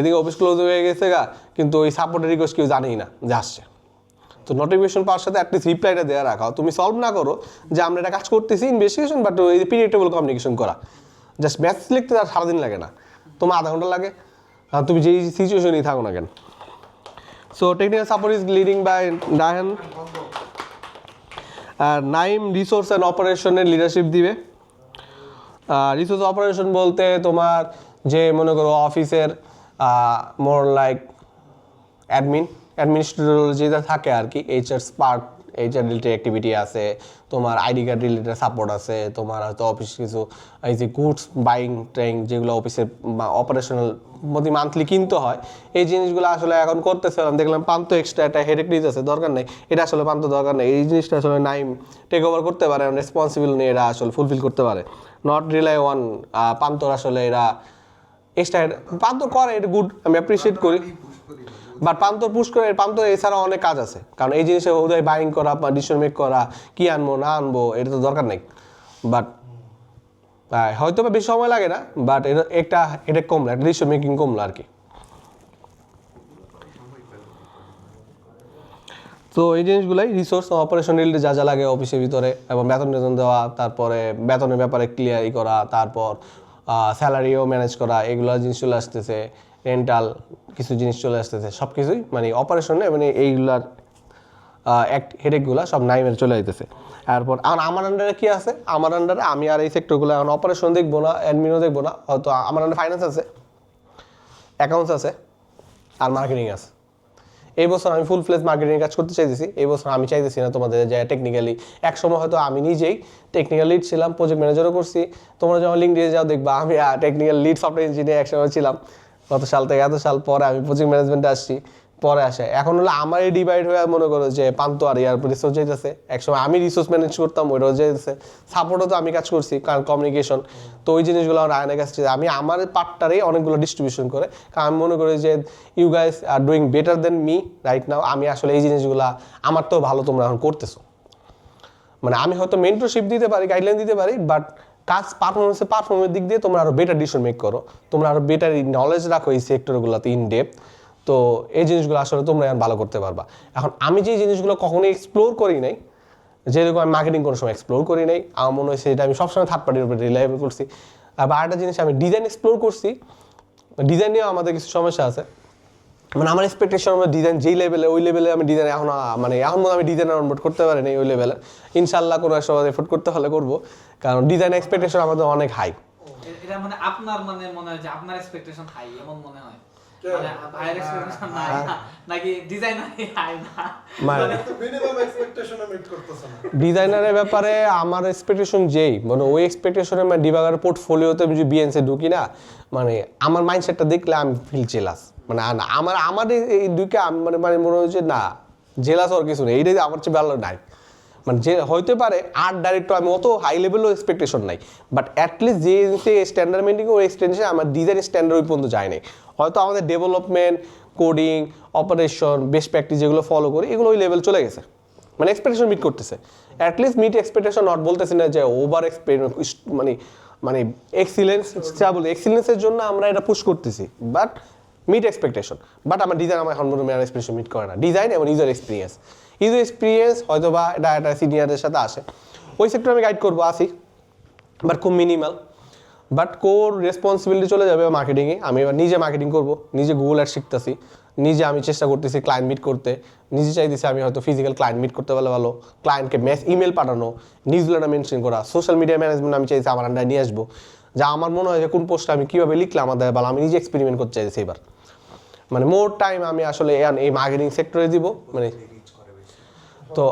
এদিকে অফিস ক্লোজ হয়ে গেছে গা, কিন্তু ওই সাপোর্টের রিকোয়েস্ট কেউ জানেই না যে আসছে। তো নোটিফিকেশন পাওয়ার সাথে অ্যাটলিস্ট রিপ্লাইটা দেওয়া রাখা, তুমি সলভ না করো যে আমরা এটা কাজ করতেছি ইনভেস্টিগেশন, বাট ওই প্রিডিক্টেবল কমিউনিকেশন করা। জাস্ট ম্যাথস লিখতে তার সারাদিন লাগে না, তোমার আধা ঘন্টা লাগে, আর তুমি যেই সিচুয়েশনেই থাকো না কেন। So technical support is leading by Raihan. আর নাইম রিসোর্স অ্যান্ড অপারেশনের লিডারশিপ দিবে। রিসোর্স অপারেশন বলতে তোমার যে মনে করো অফিসের মোর লাইক অ্যাডমিনিস্ট্রেটর যেটা থাকে আর কি, HR রিলেটেড অ্যাক্টিভিটি আছে, তোমার আইডি কার্ড রিলেটেড সাপোর্ট আছে, তোমার হয়তো অফিস কিছু এই যে গুডস বাইং ট্রেং যেগুলো অফিসের অপারেশনাল প্রতি মান্থলি কিনতে হয়, এই জিনিসগুলো আসলে এখন করতেছিলাম, দেখলাম পান্ত এক্সট্রা একটা হেডেক নিতে আছে, দরকার নেই, এটা আসলে পান্ত দরকার নেই, এই জিনিসটা আসলে নাইম টেক ওভার করতে পারে, রেসপন্সিবল নিয়ে এরা আসলে ফুলফিল করতে পারে, নট রিলাই ওয়ান পান্তর। আসলে এরা এক্সট্রা পান্ত করে, এটা গুড, আমি অ্যাপ্রিসিয়েট করি, বাট পান্তর পুশ করে, পান্তর এছাড়া অনেক কাজ আছে, কারণ এই জিনিসে উদয় বাইং করা বা ডিসিশন মেক করা, কি আনবো না আনবো এটা তো দরকার নেই, বাট হয়তো বা বেশি সময় লাগে না, বাট এটা কমলো, একটা ডিসিশন মেকিং কমলো আর কি। তো এই জিনিসগুলাই রিসোর্স অপারেশন রিলেটেড যা যা লাগে অফিসের ভিতরে, এবং বেতন দেওয়া, তারপরে বেতনের ব্যাপারে ক্লিয়ারই করা, তারপর স্যালারিও ম্যানেজ করা, এগুলো জিনিস চলে আসতেছে, রেন্টাল কিছু জিনিস চলে আসতেছে, সব কিছুই মানে অপারেশনে মানে এইগুলার হেডেকগুলো সব নাইমের চলে যেতেছে। তারপর আমার আন্ডারে কী আছে, আমার আন্ডারে আমি আর এই সেক্টরগুলো এখন অপারেশন দেখবো না, অ্যাডমিনও দেখবো না, হয়তো আমার আন্ডারে ফাইন্যান্স আছে, অ্যাকাউন্টস আছে, আর মার্কেটিং আছে। এই বছর আমি ফুল ফ্লেজ মার্কেটিং কাজ করতে চাইতেছি, এই বছর আমি চাইতেছি না তোমাদের যে টেকনিক্যালি, একসময় হয়তো আমি নিজেই টেকনিক্যাল লিড ছিলাম, প্রজেক্ট ম্যানেজারও করছি, তোমরা যখন লিঙ্ক দিয়ে যাও দেখবা আমি টেকনিক্যাল লিড সফটওয়্যার ইঞ্জিনিয়ার একসময় ছিলাম, গত সাল থেকে এত সাল পরে আমি প্রজেক্ট ম্যানেজমেন্টে আসছি, পরে আসে এখন হলো আমারই ডিভাইড হয়ে মনে করো যে পান্ত আর ইয়ার রিসোর্স যাইতেছে, একসময় আমি রিসোর্স ম্যানেজ করতাম, ওইটাও যাইতেছে, সাপোর্টও তো আমি কাজ করছি, কারণ কমিউনিকেশন, তো ওই জিনিসগুলো রায়নের কাছে আমি আমার পার্টটারেই অনেকগুলো ডিস্ট্রিবিউশন করে, কারণ আমি মনে করি যে you guys are doing better than me right now, আমি আসলে এই জিনিসগুলো আমার তো ভালো তোমরা এখন করতেছো, মানে আমি হয়তো মেন্টরশিপ দিতে পারি, গাইডলাইন দিতে পারি, বাট কাজ পারফরমেন্সের দিক দিয়ে তোমরা আরো বেটার ডিসিশন মেক করো, তোমরা আরো বেটার নলেজ রাখো এই সেক্টরগুলোতে ইন ডেপথ। তো এই জিনিসগুলো আসলে তোমরা এখন ভালো করতে পারবা। এখন আমি যে জিনিসগুলো কখনোই এক্সপ্লোর করি নাই, যেরকম আমি মার্কেটিং কোনো সময় এক্সপ্লোর করি নাই, আমার মনে হয়েছে এটা আমি সবসময় থার্ড পার্টির উপর রিলায়েবল করছি। আর আরেকটা জিনিস আমি ডিজাইন এক্সপ্লোর করছি, ডিজাইন নিয়েও আমাদের কিছু সমস্যা আছে। মানে আমার এক্সপেকটেশন ডিজাইন যেই লেভেলে ওই লেভেলে আমি ডিজাইন এখন আমি ডিজাইনার অনবোর্ড করতে পারিনি ওই লেভেলে। ইনশাল্লাহ কোনো এক সময় এফোর্ট করতে হলে করবো, কারণ ডিজাইন এক্সপেকটেশন আমাদের অনেক হাই। এটা মানে আপনার মানে মনে হয় যে আপনার এক্সপেকটেশন হাই এমন মনে হয়, মানে ভাইয়ের এক্সপেকটেশন নাই নাকি ডিজাইনার হাই না, মানে মিনিমাম এক্সপেকটেশন মিট করতেছ না। ডিজাইনারের ব্যাপারে আমার এক্সপেকটেশন যেই মানে ওই এক্সপেকটেশনে মানে ডিবাগার পোর্টফোলিওতে আমি যদি বিএনসি ঢুকি না, মানে আমার মাইন্ডসেটটা দেখলে আমি ফিল জেলাস। মানে আমার এই দুইকে মানে মনে হচ্ছে না জেলাস হওয়ার কিছু নেই, এইটাই আমার চেয়ে ভালো নাই। মানে যে হইতে পারে আর্ট ডাইরেক্টর আমি অত হাই লেভেলও এক্সপেকটেশন নাই, বাট অ্যাটলিস্ট যে স্ট্যান্ডার্ড মেন্টিং ওই এক্সটেনশন আমার ডিজাইন স্ট্যান্ডার্ড ওই পর্যন্ত যায় নাই। হয়তো আমাদের development, coding, operation, best practice যেগুলো ফলো করি এগুলো ওই লেভেল চলে গেছে, মানে এক্সপেকটেশন মিট করতেছে। অ্যাটলিস্ট মিট এক্সপেকটেশন নট বলতেছি না যে ওভার মানে মানে এক্সিলেন্স যা বলি এক্সিলেন্সের জন্য আমরা এটা পুশ করতেছি, বাট মিট এক্সপেকটেশন। বাট আমার ডিজাইন আমার এখন মনে এক্সপেকটেশন মিট করে না। ডিজাইন এবং ইউজার এক্সপিরিয়েন্স হয়তো বা এটা সিনিয়রদের সাথে আসে, ওই সেক্টরে আমি গাইড করবো আসি, বাট খুব মিনিমাল। বাট কোর রেসপন্সিবিলিটি চলে যাবে মার্কেটিংয়ে। আমি এবার নিজে মার্কেটিং করবো, নিজে গুগল অ্যাড শিখতেছি, নিজে আমি চেষ্টা করতেছি ক্লায়েন্ট মিট করতে, নিজে চাইতেছি আমি হয়তো ফিজিক্যাল ক্লায়েন্ট মিট করতে পারলে ভালো, ক্লায়েন্টকে ইমেল পাঠানো, নিউজলেটার মেনশন করা, সোশ্যাল মিডিয়া ম্যানেজমেন্ট আমি চাইছি আমার আন্ডারে নিয়ে আসবো, যা আমার মনে হয় যে কোন পোস্টটা আমি কীভাবে লিখলে আমাদের ভালো, আমি নিজে এক্সপেরিমেন্ট করতে চাইছি এবার। মানে মোর টাইম আমি আসলে এই মার্কেটিং সেক্টরে দিব, মানে তো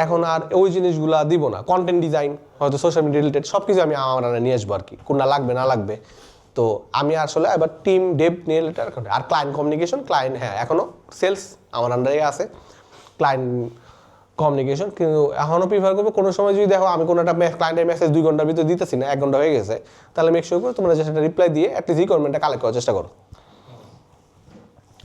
এখন আর ওই জিনিসগুলা দিব না। কন্টেন্ট ডিজাইন হয়তো সোশ্যাল মিডিয়া রিলেটেড সব কিছু আমি আমার নিয়ে আসবো আর কি, কোনটা লাগবে না লাগবে। তো আমি আসলে এবার টিম ডেভ নিয়ে রিলেটেড আর ক্লায়েন্ট কমিউনিকেশন, ক্লায়েন্ট হ্যাঁ এখনও সেলস আমার আন্ডারে আছে, ক্লায়েন্ট কমিউনিকেশন। কিন্তু এখনও প্রিফার করবো কোনো সময় যদি দেখো আমি কোনো একটা ক্লায়েন্টের মেসেজ 2 ঘন্টার ভিতরে দিতেছি না, 1 ঘন্টা হয়ে গেছে, তাহলে মেক শিওর করো তোমরা যে সেটা রিপ্লাই দিয়ে অ্যাটলিস্ট রিকোয়ারমেন্টটা কালেক্ট করার চেষ্টা করো।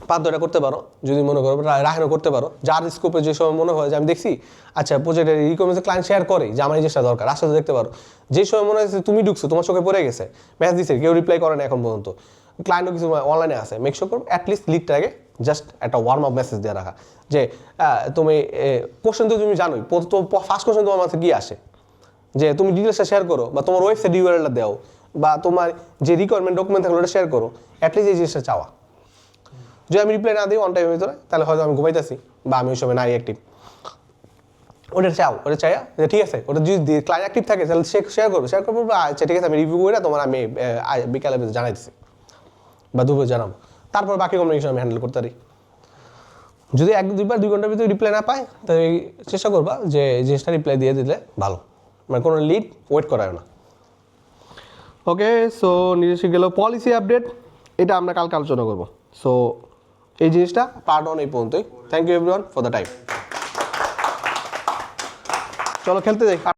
পাঁচ করতে পারো যদি মনে করো, রাহেনও করতে পারো, যার স্কোপে যে সময় মনে হয় যে আমি দেখছি আচ্ছা প্রজেক্টের রিকোয়ারমেন্ট ক্লায়েন্ট শেয়ার করে যে আমার এই জিনিসটা দরকার, আসলে দেখতে পারো। যে সময় মনে হচ্ছে তুমি ঢুকছো তোমার চোখে পড়ে গেছে, মেসেজ দিচ্ছে কেউ রিপ্লাই করে না এখন পর্যন্ত, ক্লায়েন্টও কিছু অনলাইনে আছে, মেক শিওর করো অ্যাটলিস্ট লিডটা আগে জাস্ট একটা ওয়ার্ম আপ মেসেজ দিয়ে রাখা যে তুমি কোশ্চেন তো তুমি জানোই, তো ফার্স্ট কোশ্চেন তোমার মাথায় কী আসে যে তুমি ডিটেলসটা শেয়ার করো, বা তোমার ওয়েবসাইট ইউআরএলটা দাও, বা তোমার যে রিকোয়ারমেন্ট ডকুমেন্ট থাকলে ওটা শেয়ার করো, অ্যাটলিস্ট এই জিনিসটা চাওয়া। যদি আমি রিপ্লাই না দিই অন টাইমের ভিতরে, তাহলে হয়তো আমি ঘুমাইতেছি বা আমি ওই সময় নাই অ্যাক্টিভ, ওটা চাও, ওটা চাইয়া যে ঠিক আছে ওটা যদি ক্লায়েন্ট অ্যাক্টিভ থাকে তাহলে সে শেয়ার করবো আচ্ছা ঠিক আছে আমি রিভিউ করে তোমার আমি বিকালে জানাই দিচ্ছি বা দুপুরে জানাবো, তারপর বাকি কমিউনিকেশন আমি হ্যান্ডেল করতে পারি। যদি 1-2 ঘন্টার ভিতরে রিপ্লাই না পায় তাহলে চেষ্টা করবা যে জিনিসটা রিপ্লাই দিয়ে দিলে ভালো, মানে কোনো লিড ওয়েট করায় না। ওকে, সো নিজস্ব গেল পলিসি আপডেট, এটা আমরা কালকে আলোচনা করবো। সো এই জিনিসটা পার্ট 1 এই পর্যন্তই। Thank you everyone for the time. চলো খেলতে যাই।